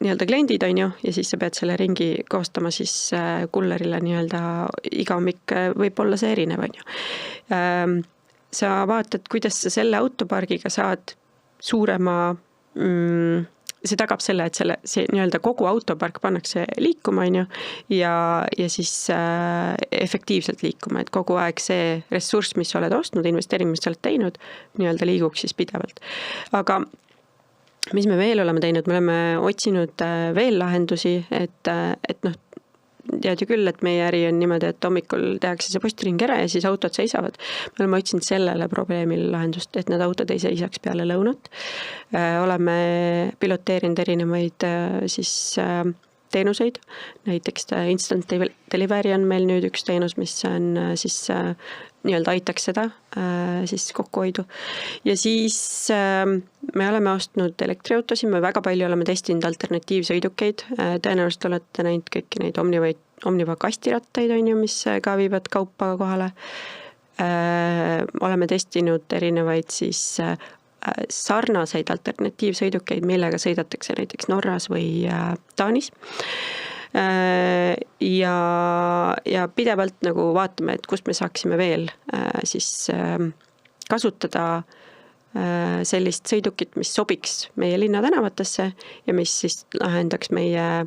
nii-öelda kliendid, on ju, ja siis sa pead selle ringi koostama siis kullerile nii-öelda iga hommik võib olla see erinev, on ju. Sa vaatad, kuidas sa selle autopargiga saad suurema see tagab selle, et see nii-öelda kogu autopark pannakse liikuma, on ju, ja siis efektiivselt liikuma, et kogu aeg see ressurss, mis sa oled ostnud, investeering, mis sa oled teinud, nii-öelda liiguks siis pidevalt. Aga mis me veel oleme teinud, me oleme otsinud veel lahendusi, et noh, tead ju küll, et meie äri on niimoodi, et hommikul tehakse see postiring ära ja siis autod seisavad. Me oleme otsinud sellele probleemile lahendust, et need autod ei seisaks peale lõunat. Oleme piloteerinud erinevaid siis teenuseid, näiteks instant delivery on meil nüüd üks teenus, mis on siis nii-öelda aitaks seda siis kokkuhoidu. Ja siis me oleme ostnud elektriautosid, me väga palju oleme testinud alternatiivsõidukeid, tõenäoliselt olete näinud kõiki neid Omniva kastirattaid, on ju, mis ka viivad kaupa kohale. Oleme testinud erinevaid siis sarnaseid alternatiivsõidukeid, millega sõidatakse näiteks Norras või Taanis. Ja pidevalt nagu vaatame, et kust me saaksime veel siis kasutada sellist sõidukit, mis sobiks meie linna tänavatesse ja mis siis lahendaks meie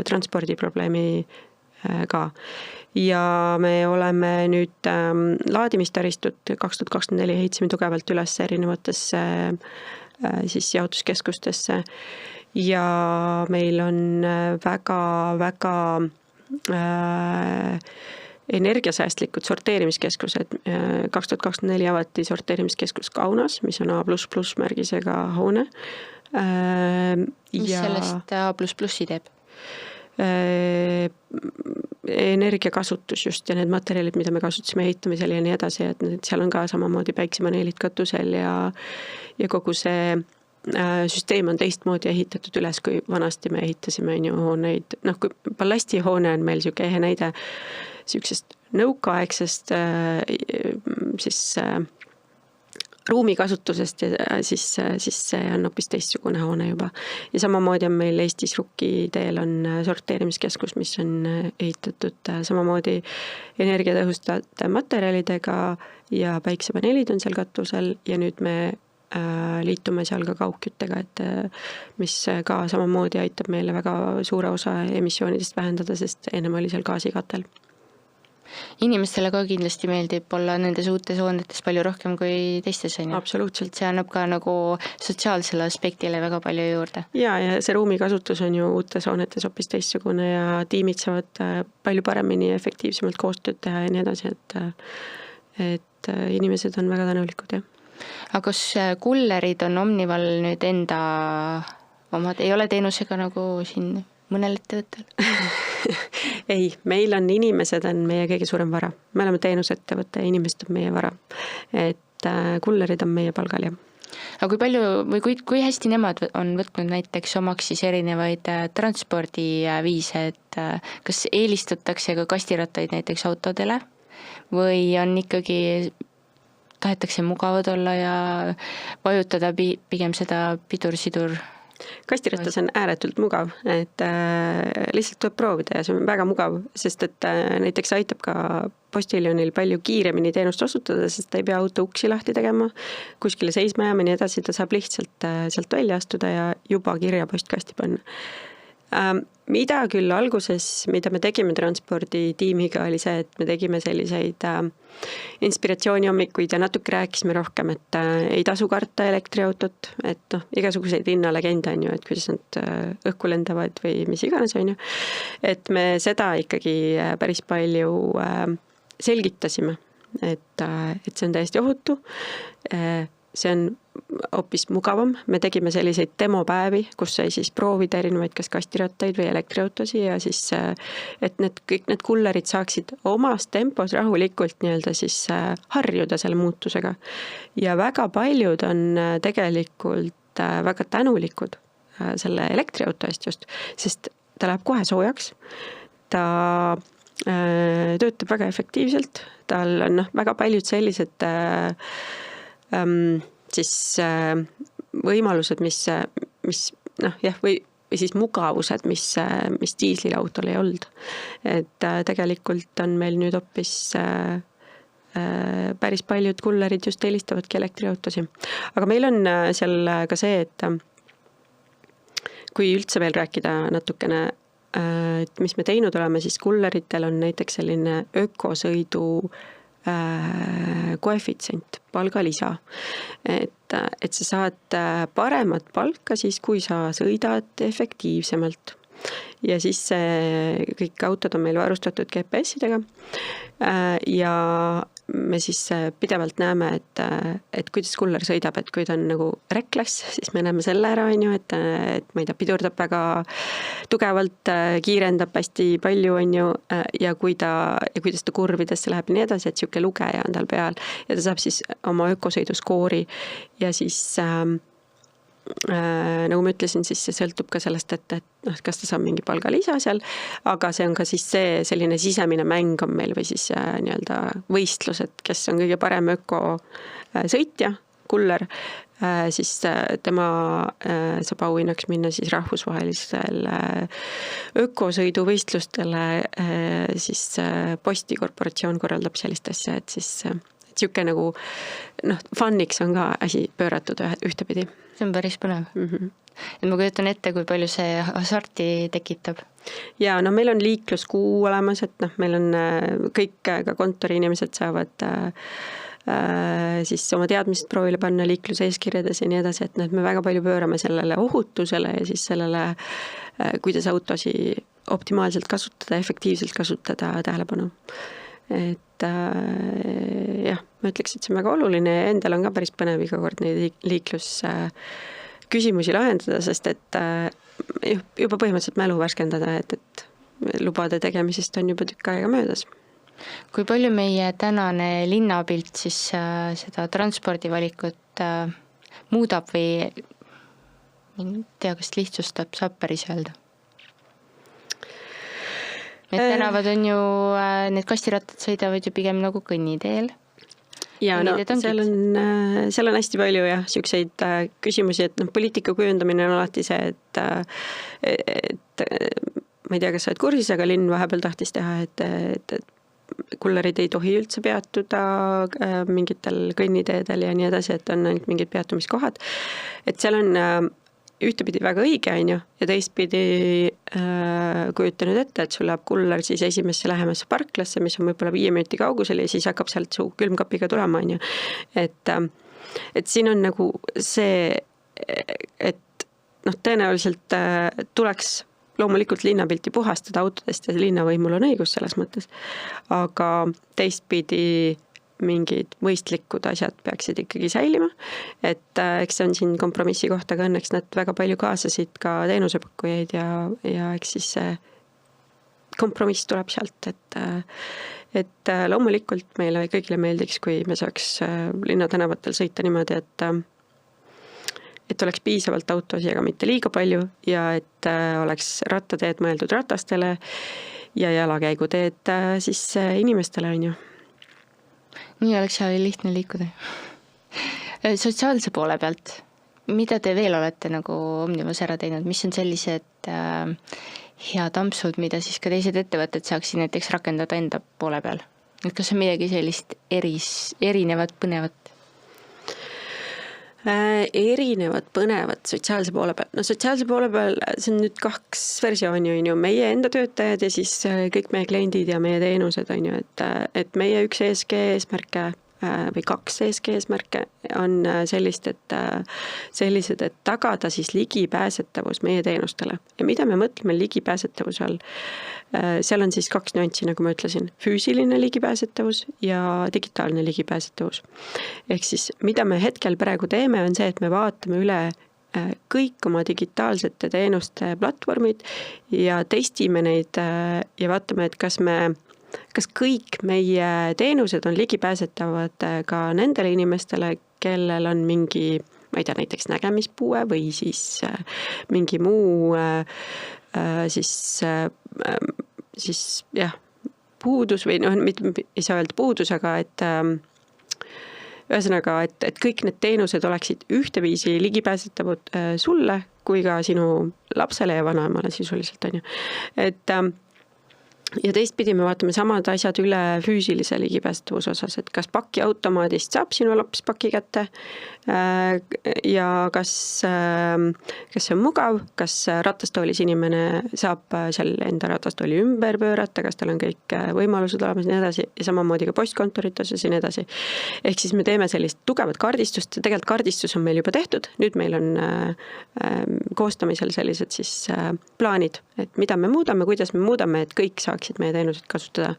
transpordiprobleemi ka. Ja me oleme nüüd laadimistaristut 2024 heitsime tugevalt üles erinevatesse siis jaotuskeskustesse ja meil on väga energiasäästlikud sorteerimiskeskused. 2024 avati sorteerimiskeskus Kaunas, mis on A++ märgisega hoone. Mis sellest A++ teeb? Energiakasutus just ja need materjalid, mida me kasutasime ehitamisel ja nii edasi, et seal on ka samamoodi päiksepaneelid katusel ja kogu see süsteem on teistmoodi ehitatud üles, kui vanasti me ehitasime hooneid. Noh, kui ballastihoone on meil siuke ehe näide siuksest nõukaaegsest siis ruumikasutusest ja siis see on hoopis teistsugune hoone juba. Ja samamoodi on meil Eestis Rukki teel on sorteerimiskeskus, mis on ehitatud samamoodi energiatõhustate materjalidega ja päiksepaneelid on seal katusel ja nüüd me liitume seal ka kaugküttega, et mis ka samamoodi aitab meile väga suure osa emissioonidest vähendada, sest ennem oli seal gaasikatel. Inimestele ka kindlasti meeldib olla nendes uutes hoonetes palju rohkem kui teistes, on ju? Absoluutselt. See annab ka nagu sotsiaalsele aspektile väga palju juurde. Ja see ruumikasutus on ju uutes hoonetes hoopis teistsugune ja tiimid saavad palju paremini ja efektiivsemalt koostööd teha ja nii edasi, et inimesed on väga tänulikud, jah. Aga kas kullerid on Omnival nüüd enda omad, ei ole teenusega nagu siin mõnel ettevõttel? Ei, meil on inimesed on meie kõige suurem vara. Me oleme teenusettevõte ja inimesed on meie vara. Et kullerid on meie palgal, jah. Aga kui palju või kui hästi nemad on võtnud näiteks omaks siis erinevaid transpordiviise, et kas eelistatakse ka kastirattaid näiteks autodele või on ikkagi tahetakse mugavad olla ja vajutada pigem seda pidur-sidur Kastirattas on ääretult mugav, et lihtsalt tuleb proovida ja see on väga mugav, sest et näiteks aitab ka postiljonil palju kiiremini teenust osutada, sest ta ei pea auto uksi lahti tegema, kuskile seisma jääma, nii edasi, ta saab lihtsalt sealt välja astuda ja juba kirja postkasti panna. Mida küll alguses, mida me tegime transporditiimiga, oli see, et me tegime selliseid inspiratsioonihommikuid ja natuke rääkisime rohkem, et ei tasu karta elektriautot, et igasuguseid linnalegende on ju, et kuidas nad õhku lendavad või mis iganes on ju. Et me seda ikkagi päris palju selgitasime, et see on täiesti ohutu. See on hoopis mugavam. Me tegime selliseid demopäevi, kus sai siis proovida erinevaid kas kastirattaid või elektriautosi ja siis, et kõik need kullerid saaksid omas tempos rahulikult nii-öelda siis harjuda selle muutusega. Ja väga paljud on tegelikult väga tänulikud selle elektriauto eest just, sest ta läheb kohe soojaks, ta töötab väga efektiivselt, tal on väga paljud sellised siis võimalused, mis või siis mugavused, mis diislil autol ei olnud. Et tegelikult on meil nüüd hoopis päris paljud kullerid just eelistavadki elektriautosi. Aga meil on seal ka see, et kui üldse veel rääkida natukene, et mis me teinud oleme, siis kulleritel on näiteks selline ökosõidu koefitsient, palgalisa. Et sa saad paremat palka siis, kui sa sõidad efektiivsemalt. Ja siis kõik autod on meil varustatud GPS-idega ja me siis pidevalt näeme, et kuidas kuller sõidab, et kui ta on nagu reklas, siis me näeme selle ära, et ma ei tea, pidurdab väga tugevalt, kiirendab hästi palju, ja kuidas ta kurvidesse läheb nii edasi, et siuke lugeja on tal peal ja ta saab siis oma ökosõiduskoori ja siis nagu ma ütlesin, siis see sõltub ka sellest, et kas ta saab mingi palgalisa seal, aga see on ka siis see selline sisemine mäng on meil või siis nii-öelda võistlus, et kes on kõige parem ökosõitja, kuller, siis tema saab auhinnaks minna siis rahvusvahelisel ökosõiduvõistlustele, siis Postikorporatsioon korraldab sellist asja, et siis siuke nagu funniks on ka asi pööratud ühtepidi. See on päris põnev. Et ma kujutan ette, kui palju see hasarti tekitab. Ja meil on liikluskuu olemas, et meil on kõik ka kontori inimesed saavad siis oma teadmised proovile panna liikluse eeskirjades ja nii edasi, et me väga palju pöörame sellele ohutusele ja siis sellele, kuidas autosi optimaalselt kasutada, efektiivselt kasutada tähelepanu. Et jah, ma ütleks, et see on väga oluline ja endal on ka päris põnev iga kord neid liiklusküsimusi lahendada, sest et juba põhimõtteliselt mälu värskendada, et lubade tegemisest on juba tükk aega möödas. Kui palju meie tänane linnapilt siis seda transpordivalikut muudab või kas lihtsustab, saab päris öelda? Need tänavad on ju, need kastirattad sõidavad ju pigem nagu kõnniteel. Ja seal on hästi palju siukseid küsimusi, et poliitika kujundamine on alati see, et ma ei tea, kas sa oled kursis, aga linn vahepeal tahtis teha, et kullerid ei tohi üldse peatuda mingitel kõnniteedel ja nii edasi, et on ainult mingid peatumiskohad. Et seal on ühtepidi väga õige, ja teistpidi kujuta nüüd ette, et sul läheb kuller siis esimesse lähemasse parklasse, mis on võib-olla 5 minuti kaugusel ja siis hakkab sealt su külmkapiga tulema, et siin on nagu see, et tõenäoliselt tuleks loomulikult linnapilti puhastada autodest ja linnavõimul on õigus selles mõttes, aga teistpidi mingid mõistlikud asjad peaksid ikkagi säilima, et eks see on siin kompromissi kohta, aga õnneks nad väga palju kaasasid ka teenusepakkujaid ja eks siis see kompromiss tuleb sealt, et loomulikult meile kõigile meeldiks, kui me saaks linnatänavatel sõita niimoodi, et oleks piisavalt autosi, aga mitte liiga palju ja et oleks rattateed mõeldud ratastele ja jalakäiguteed siis inimestele on ju. Nii oleks seal lihtne liikuda. Sotsiaalse poole pealt, Mida te veel olete nagu Omnimas ära teinud, mis on sellised head ampsud, mida siis ka teised ettevõtted saaksid näiteks rakendada enda poole peal? Et kas on midagi sellist erinevat, põnevat? Erinevad põnevad sotsiaalse poole peal. No sotsiaalse poole peal see on nüüd 2 versiooni, on ju, meie enda töötajad ja siis kõik meie kliendid ja meie teenused, on ju, et meie üks ESG eesmärke või 2 ESG eesmärke on sellised, et tagada siis ligipääsetavus meie teenustele. Ja mida me mõtleme ligipääsetavuse all? Seal on siis 2 nüanssi, nagu ma ütlesin, füüsiline ligipääsetavus ja digitaalne ligipääsetavus. Ehk siis, mida me hetkel praegu teeme, on see, et me vaatame üle kõik oma digitaalsete teenuste platvormid ja testime neid ja vaatame, et kas kõik meie teenused on ligipääsetavad ka nendele inimestele, kellel on mingi, ma ei tea, näiteks nägemispuue või siis mingi muu siis jah, puudus või noh, ei saa öelda puudus, aga et ühesõnaga, et kõik need teenused oleksid ühteviisi ligipääsetavad sulle kui ka sinu lapsele ja vanaemale sisuliselt, on ju. Et ja teistpidi me vaatame samad asjad üle füüsilise ligipääsetavuse osas, et kas pakiautomaadist saab sinu laps paki kätte ja kas see on mugav, kas ratastoolis inimene saab seal enda ratastooli ümber pöörata, kas tal on kõik võimalused olemas ja nii edasi ja samamoodi ka postkontorites ja nii edasi. Ehk siis me teeme sellist tugevat kaardistust, tegelikult kaardistus on meil juba tehtud, nüüd meil on koostamisel sellised siis plaanid, et mida me muudame, kuidas me muudame, et kõik saaksid meie teenused kasutada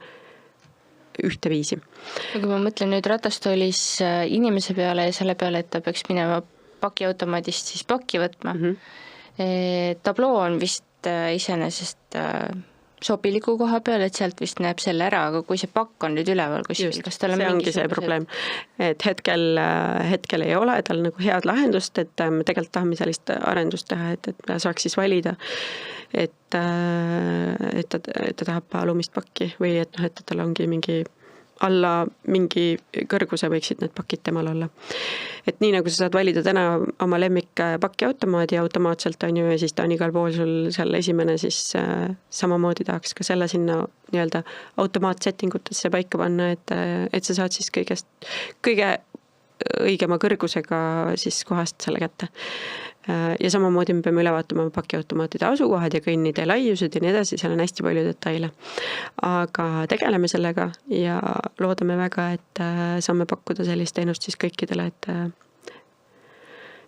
ühteviisi. Kui ma mõtlen nüüd ratastoolis inimese peale ja selle peale, et ta peaks minema pakiautomaadist siis pakki võtma, tabloo on vist iseenesest sobiliku koha peal, et sealt vist näeb selle ära, aga kui see pakk on nüüd üleval kuskil, kas tal on see ongi see probleem, et hetkel ei ole tal nagu head lahendust, et me tegelikult tahame sellist arendust teha, et ta saaks siis valida, et ta tahab alumist pakki või et tal ongi mingi alla mingi kõrguse võiksid need pakid temal olla. Et nii nagu sa saad valida täna oma lemmik pakiautomaadi automaatselt, on ju, ja siis ta on igal pool sul seal esimene, siis samamoodi tahaks ka selle sinna nii-öelda automaatsettingutesse paika panna, et sa saad siis kõige õigema kõrgusega siis kohast selle kätte. Ja samamoodi me peame üle vaatama pakiautomaatide asukohad ja kõnnide laiused ja nii edasi, seal on hästi palju detaile. Aga tegeleme sellega ja loodame väga, et saame pakkuda sellist teenust siis kõikidele,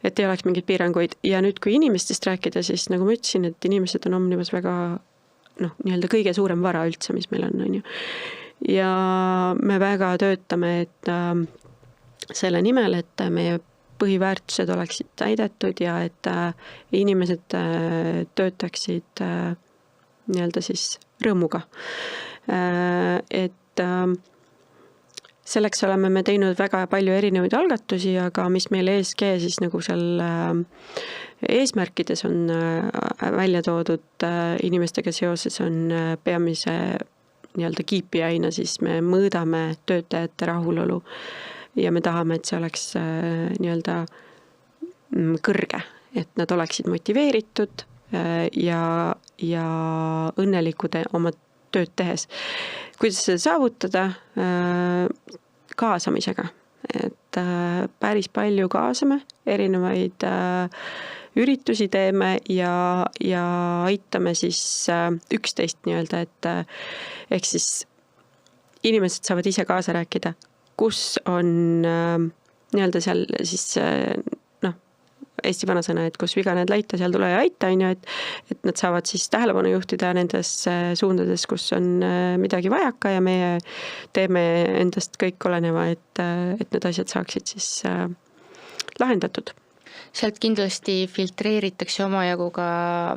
et ei oleks mingeid piiranguid. Ja nüüd, kui inimestest rääkida, siis nagu ma ütlesin, et inimesed on Omnimas väga nii-öelda kõige suurem vara üldse, mis meil on ju. Ja me väga töötame, et selle nimel, et meie põhiväärtused oleksid täidetud ja et inimesed töötaksid nii-öelda siis rõõmuga. Et selleks oleme me teinud väga palju erinevaid algatusi, aga mis meil ESG siis nagu seal eesmärkides on välja toodud inimestega seoses on peamise nii-öelda KPI-na, siis me mõõdame töötajate rahulolu. Ja me tahame, et see oleks nii-öelda kõrge, et nad oleksid motiveeritud ja õnnelikud oma tööd tehes. Kuidas seda saavutada? Kaasamisega. Et päris palju kaasame, erinevaid üritusi teeme ja aitame siis üksteist nii-öelda, et ehk siis inimesed saavad ise kaasa rääkida, kus on nii-öelda seal siis Eesti vanasõna, et kus viga need laita, seal tule ja aita, on ju, et nad saavad siis tähelepanu juhtida nendes suundades, kus on midagi vajaka ja meie teeme endast kõik oleneva, et need asjad saaksid siis lahendatud. Sealt kindlasti filtreeritakse omajagu ka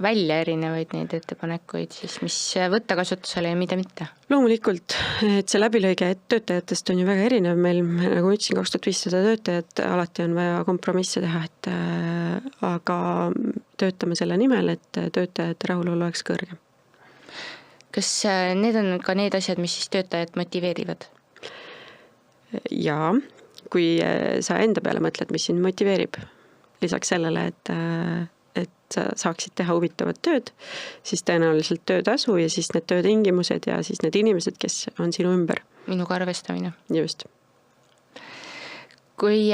välja erinevaid neid ettepanekuid, siis mis võtta kasutusele ja mida mitte. Loomulikult, et see läbilõige töötajatest on ju väga erinev. Meil, nagu ma ütlesin, 2500 töötajat, alati on vaja kompromisse teha, aga töötame selle nimel, et töötajate rahulolu oleks kõrge. Kas need on ka need asjad, mis siis töötajad motiveerivad? Jaa, kui sa enda peale mõtled, mis sind motiveerib, lisaks sellele, et sa saaksid teha huvitavat tööd, siis tõenäoliselt töötasu ja siis need töötingimused ja siis need inimesed, kes on sinu ümber. Minuga arvestamine. Just. Kui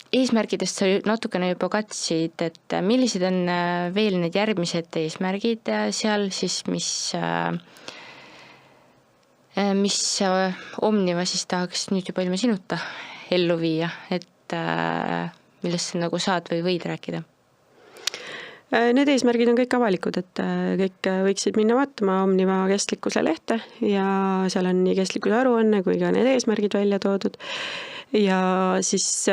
eesmärgidest sa natukene juba katsid, et millised on veel need järgmised eesmärgid seal siis, mis Omniva siis tahaks nüüd juba ilma sinuta ellu viia, et millest sa nagu saad või võid rääkida? Need eesmärgid on kõik avalikud, et kõik võiksid minna vaatama Omniva kestlikkuse lehte ja seal on nii kestlikkuse aruanne kui ka need eesmärgid välja toodud. Ja siis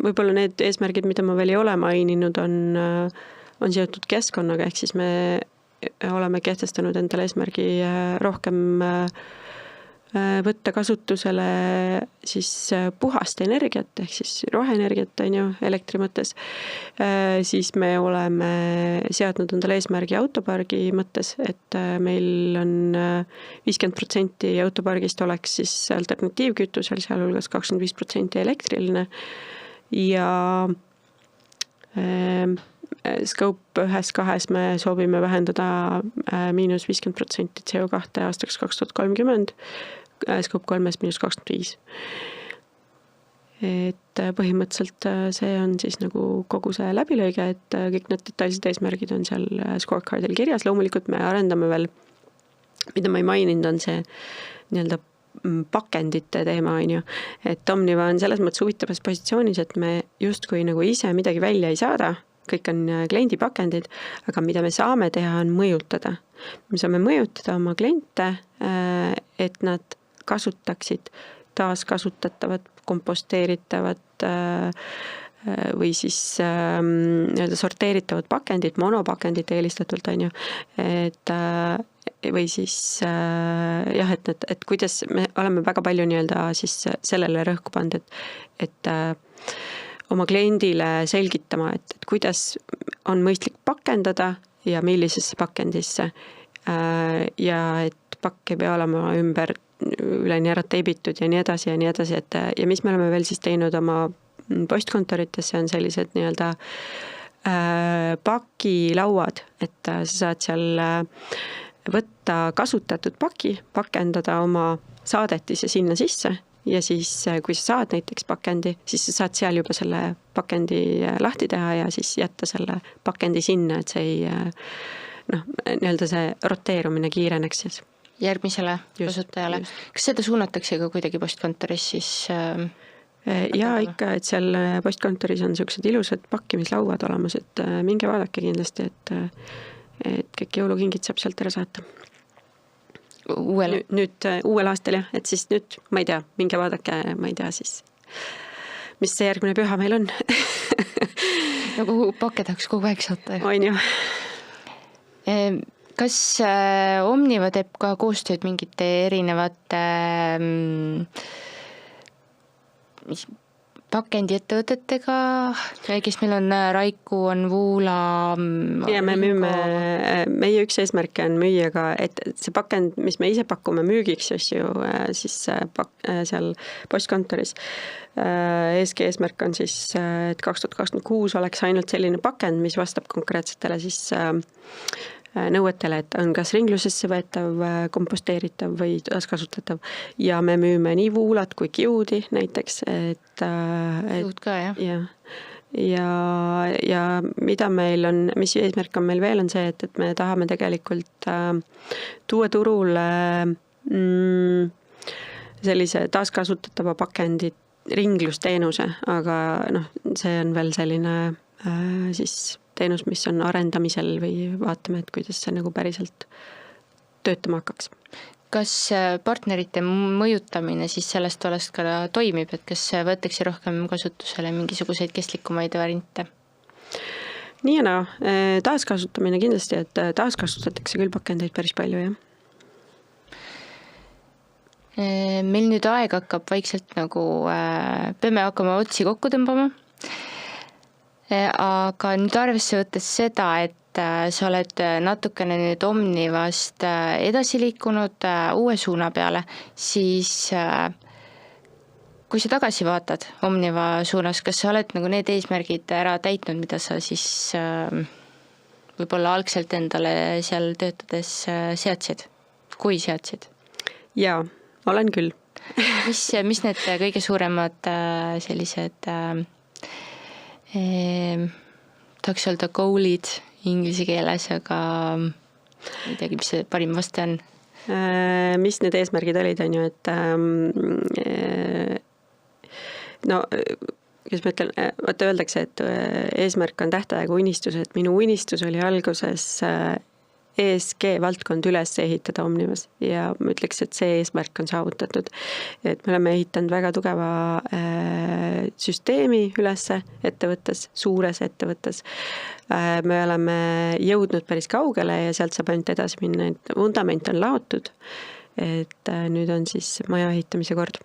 võib-olla need eesmärgid, mida ma veel ei ole maininud, on seotud keskkonnaga, ehk siis me oleme kehtestanud endale eesmärgi rohkem võtta kasutusele siis puhast energiat, ehk siis roheenergiat on ju elektri mõttes. Siis me oleme seadnud endale eesmärgi autopargi mõttes, et meil on 50% autopargist oleks siis alternatiivkütusel, sealhulgas 25% elektriline ja Scope 1-2 me soovime vähendada -50% CO2 aastaks 2030, Scope 3 -25%. Et põhimõtteliselt see on siis nagu kogu see läbilõige, et kõik need detailsed eesmärgid on seal scorecardil kirjas. Loomulikult me arendame veel, mida ma ei maininud, on see nii-öelda pakendite teema, on ju. Et Omniva on selles mõttes huvitavas positsioonis, et me justkui nagu ise midagi välja ei saada, kõik on kliendi pakendid, aga mida me saame teha, on mõjutada. Me saame mõjutada oma kliente, et nad kasutaksid taaskasutatavat, komposteeritavat või siis nii-öelda sorteeritavad pakendid, monopakendid eelistatult on ju, et või siis jah, et kuidas me oleme väga palju nii-öelda siis sellele rõhku pannud, et oma kliendile selgitama, et kuidas on mõistlik pakendada ja millisesse pakendisse ja et pakk ei pea olema ümber üleni ära teibitud ja nii edasi, et ja mis me oleme veel siis teinud oma postkontoritesse on sellised nii-öelda pakilauad, et sa saad seal võtta kasutatud paki, pakendada oma saadetise sinna sisse ja siis, kui sa saad näiteks pakendi, siis sa saad seal juba selle pakendi lahti teha ja siis jätta selle pakendi sinna, et see ei, nii-öelda see roteerumine kiireneks siis. Järgmisele kasutajale. Kas seda suunatakse ka kuidagi postkontoris siis? Ja ikka, et seal postkontoris on sellised ilusad pakkimislauad olemas, et minge vaadake kindlasti, et kõik jõulukingid saab sealt ära saata. Nüüd uuel aastal jah, et siis nüüd, ma ei tea, minge vaadake, ma ei tea siis, mis see järgmine püha meil on. Nagu pakke tahaks kogu aeg saata. On ju. Kas Omniva teeb ka koostööd mingite erinevate pakendiettevõtetega, kes meil on Raiku, on Voola. Ja me müüme, meie üks eesmärke on müüa ka, et see pakend, mis me ise pakume müügiks siis seal postkontoris. ESG eesmärk on siis, et 2026 oleks ainult selline pakend, mis vastab konkreetsetele siis nõuetele, et on kas ringlusesse võetav, komposteeritav või taaskasutatav ja me müüme nii Voolat kui Kiudi näiteks, et Kiud ka, jah. Ja mida meil on, mis eesmärk on meil veel, on see, et me tahame tegelikult tuua turule sellise taaskasutatava pakendi ringlusteenuse, aga see on veel selline siis teenus, mis on arendamisel või vaatame, et kuidas see nagu päriselt töötama hakkaks. Kas partnerite mõjutamine siis sellest olest ka toimib, et kas võetakse rohkem kasutusele mingisuguseid kestlikumaid variante? Nii ja naa, taaskasutamine kindlasti, et taaskasutatakse küll pakendeid päris palju, jah. Meil nüüd aeg hakkab vaikselt nagu, peame hakkama otsi kokku tõmbama. Aga nüüd arvesse võttes seda, et sa oled natukene nüüd Omnivast edasi liikunud uue suuna peale, siis kui sa tagasi vaatad Omniva suunas, kas sa oled nagu need eesmärgid ära täitnud, mida sa siis võib-olla algselt endale seal töötades seadsid, kui seadsid? Jaa, olen küll. mis need kõige suuremad sellised tahaks öelda goal'id inglise keeles, aga ei teagi, mis see parim vaste on? Mis need eesmärgid olid, on ju, et no, kuidas ma ütlen, vaata öeldakse, et eesmärk on tähtaega unistus, et minu unistus oli alguses ESG valdkond üles ehitada Omnivas ja ma ütleks, et see eesmärk on saavutatud. Et me oleme ehitanud väga tugeva süsteemi üles ettevõttes, suures ettevõttes. Me oleme jõudnud päris kaugele ja sealt saab ainult edasi minna, et vundament on laotud, et nüüd on siis maja ehitamise kord.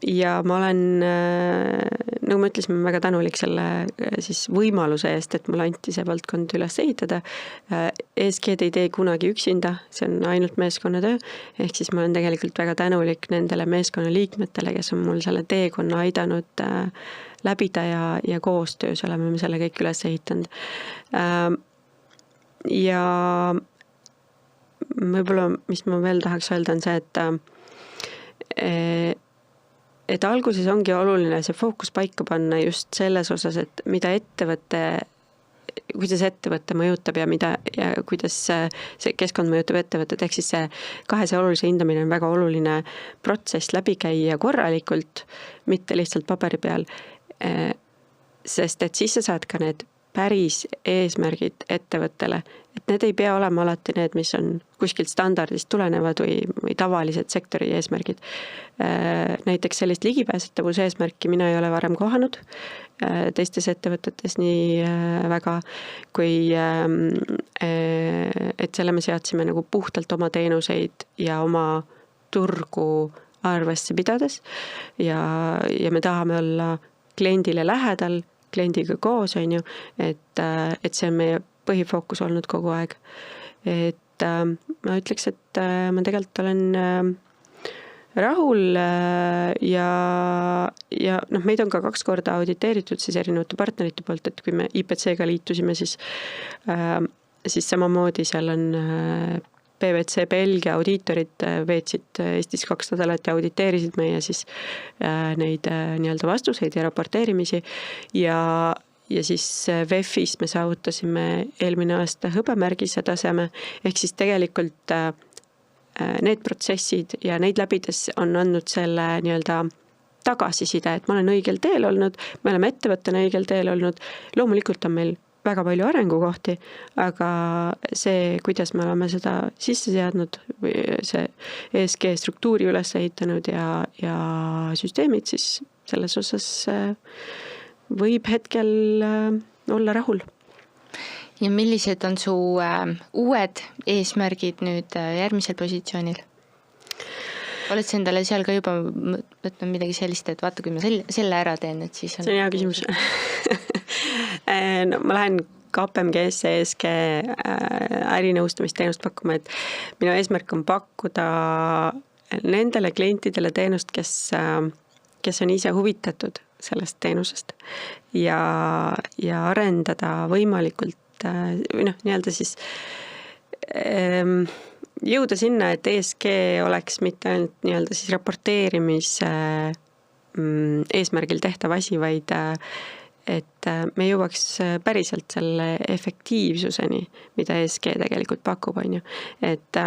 Ja ma olen, nagu ma ütlesin, väga tänulik selle siis võimaluse eest, et mulle anti see valdkond üles ehitada. ESG-d ei tee kunagi üksinda, see on ainult meeskonnatöö, ehk siis ma olen tegelikult väga tänulik nendele meeskonna liikmetele, kes on mul selle teekonna aidanud läbida ja koostöös oleme me selle kõik üles ehitanud. Ja võib-olla, mis ma veel tahaks öelda, on see, et alguses ongi oluline see fookus paika panna just selles osas, et mida kuidas ettevõtte mõjutab ja kuidas see keskkond mõjutab ettevõtted, ehk siis see kahese olulise hindamine on väga oluline protsess läbi käia korralikult, mitte lihtsalt paberi peal, sest et siis sa saad ka need päris eesmärgid ettevõttele, et need ei pea olema alati need, mis on kuskilt standardist tulenevad või tavalised sektori eesmärgid. Näiteks sellist ligipääsetavuse eesmärki mina ei ole varem kohanud teistes ettevõtetes nii väga, kui et selle me seadsime nagu puhtalt oma teenuseid ja oma turgu arvesse pidades ja me tahame olla kliendile lähedal, kliendiga koos, on ju, et see on meie põhifookus olnud kogu aeg. Et ma ütleks, et ma tegelikult olen rahul ja meid on ka 2 korda auditeeritud siis erinevate partnerite poolt, et kui me IPC-ga liitusime, siis samamoodi seal on PwC Belgia audiitorid veetsid Eestis 2 nädalat ja auditeerisid meie siis neid nii-öelda vastuseid ja raporteerimisi ja siis VEF-is me saavutasime eelmine aasta hõbemärgise taseme, ehk siis tegelikult need protsessid ja neid läbides on andnud selle nii-öelda tagasiside, et ma olen õigel teel olnud, me oleme ettevõttena õigel teel olnud, loomulikult on meil väga palju arengukohti, aga see, kuidas me oleme seda sisse seadnud või see ESG struktuuri üles ehitanud ja süsteemid, siis selles osas võib hetkel olla rahul. Ja millised on su uued eesmärgid nüüd järgmisel positsioonil? Oled sa endale seal ka juba võtnud midagi sellist, et vaata, kui ma selle ära teen, et siis on... See on hea küsimus. No, ma lähen KPMG-sse ESG ärinõustamisteenust pakkuma, et minu eesmärk on pakkuda nendele klientidele teenust, kes on ise huvitatud sellest teenusest ja arendada võimalikult või nii-öelda siis jõuda sinna, et ESG oleks mitte ainult nii-öelda siis raporteerimise eesmärgil tehtav asi, vaid et me jõuaks päriselt selle efektiivsuseni, mida ESG tegelikult pakub, on ju. Et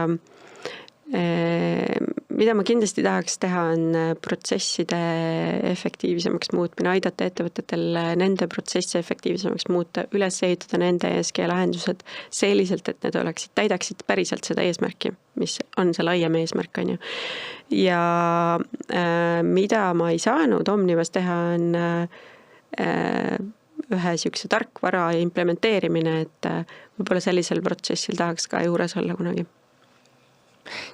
mida ma kindlasti tahaks teha, on protsesside efektiivsemaks muutmine, aidata ettevõtetel nende protsesse efektiivsemaks muuta, üles ehitada nende ESG lahendused selliselt, et need täidaksid päriselt seda eesmärki, mis on see laiem eesmärk, on ju. Ja mida ma ei saanud Omnivas teha, on ühe sükse tarkvara implementeerimine, et võib-olla sellisel protsessil tahaks ka juures olla kunagi.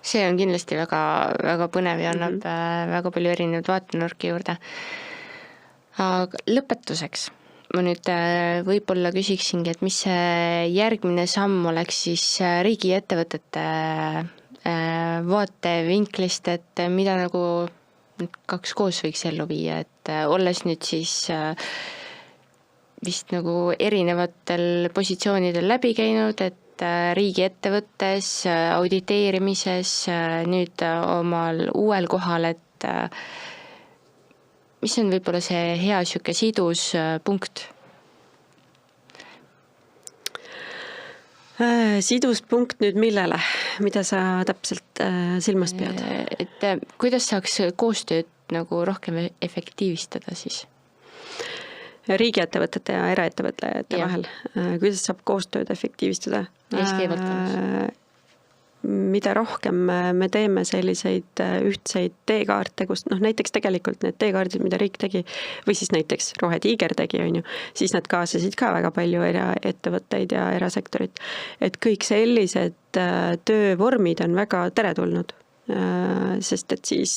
See on kindlasti väga, väga põnev ja annab väga palju erinevaid vaatenurki juurde. Aga lõpetuseks ma nüüd võib-olla küsiksingi, et mis see järgmine samm oleks siis riigiettevõtete vaatevinklist, et mida nagu need 2 koos võiks ellu viia, et olles nüüd siis vist nagu erinevatel positsioonidel läbi käinud, et riigiettevõttes, auditeerimises, nüüd omal uuel kohal, et mis on võib-olla see hea sihuke sidus punkt? Sidus punkt nüüd millele? Mida sa täpselt silmas pead? Et kuidas saaks koostööd nagu rohkem efektiivistada siis? Riigiettevõtete ja eraettevõtete vahel. Kuidas saab koostööd efektiivistada? ESG valdkonnas. Mida rohkem me teeme selliseid ühtseid teekaarte, kus näiteks tegelikult need teekaardid, mida riik tegi, või siis näiteks Rohetiiger tegi, siis nad kaasasid ka väga palju eraettevõtteid ja erasektorit. Et kõik sellised töövormid on väga teretulnud, sest et siis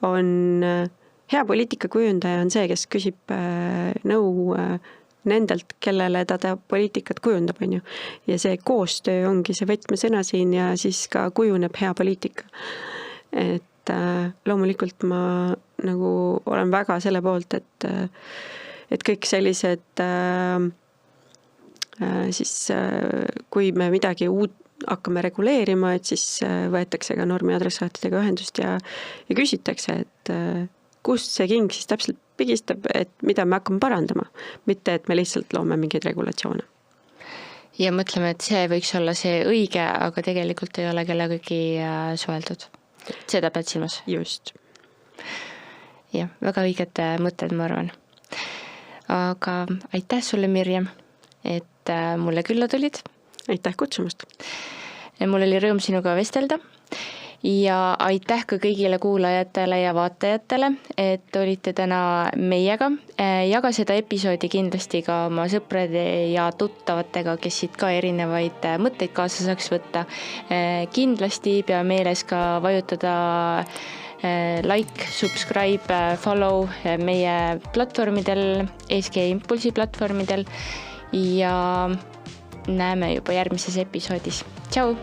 on hea poliitikakujundaja on see, kes küsib nõu nendelt, kellele ta poliitikat kujundab, Ja see koostöö ongi see võtmesõna siin ja siis ka kujuneb hea poliitika. Et loomulikult ma nagu olen väga selle poolt, et kõik sellised siis kui me midagi uut hakkame reguleerima, et siis võetakse ka normi adressaatidega ühendust ja küsitakse, et kust see king siis täpselt pigistab, et mida me hakkame parandama, mitte et me lihtsalt loome mingeid regulatsioone. Ja mõtleme, et see võiks olla see õige, aga tegelikult ei ole kellegagi suheldud. Seda pead silmas? Just. Jah, väga õiged mõtted, ma arvan. Aga aitäh sulle, Mirjam, et mulle külla tulid. Aitäh kutsumast. Mul oli rõõm sinuga vestelda. Ja aitäh ka kõigile kuulajatele ja vaatajatele, et olite täna meiega. Jaga seda episoodi kindlasti ka oma sõprade ja tuttavatega, kes siit ka erinevaid mõtteid kaasa saaks võtta. Kindlasti pea meeles ka vajutada like, subscribe, follow meie platvormidel, ESG Impulsi platvormidel ja näeme juba järgmises episoodis. Tšau!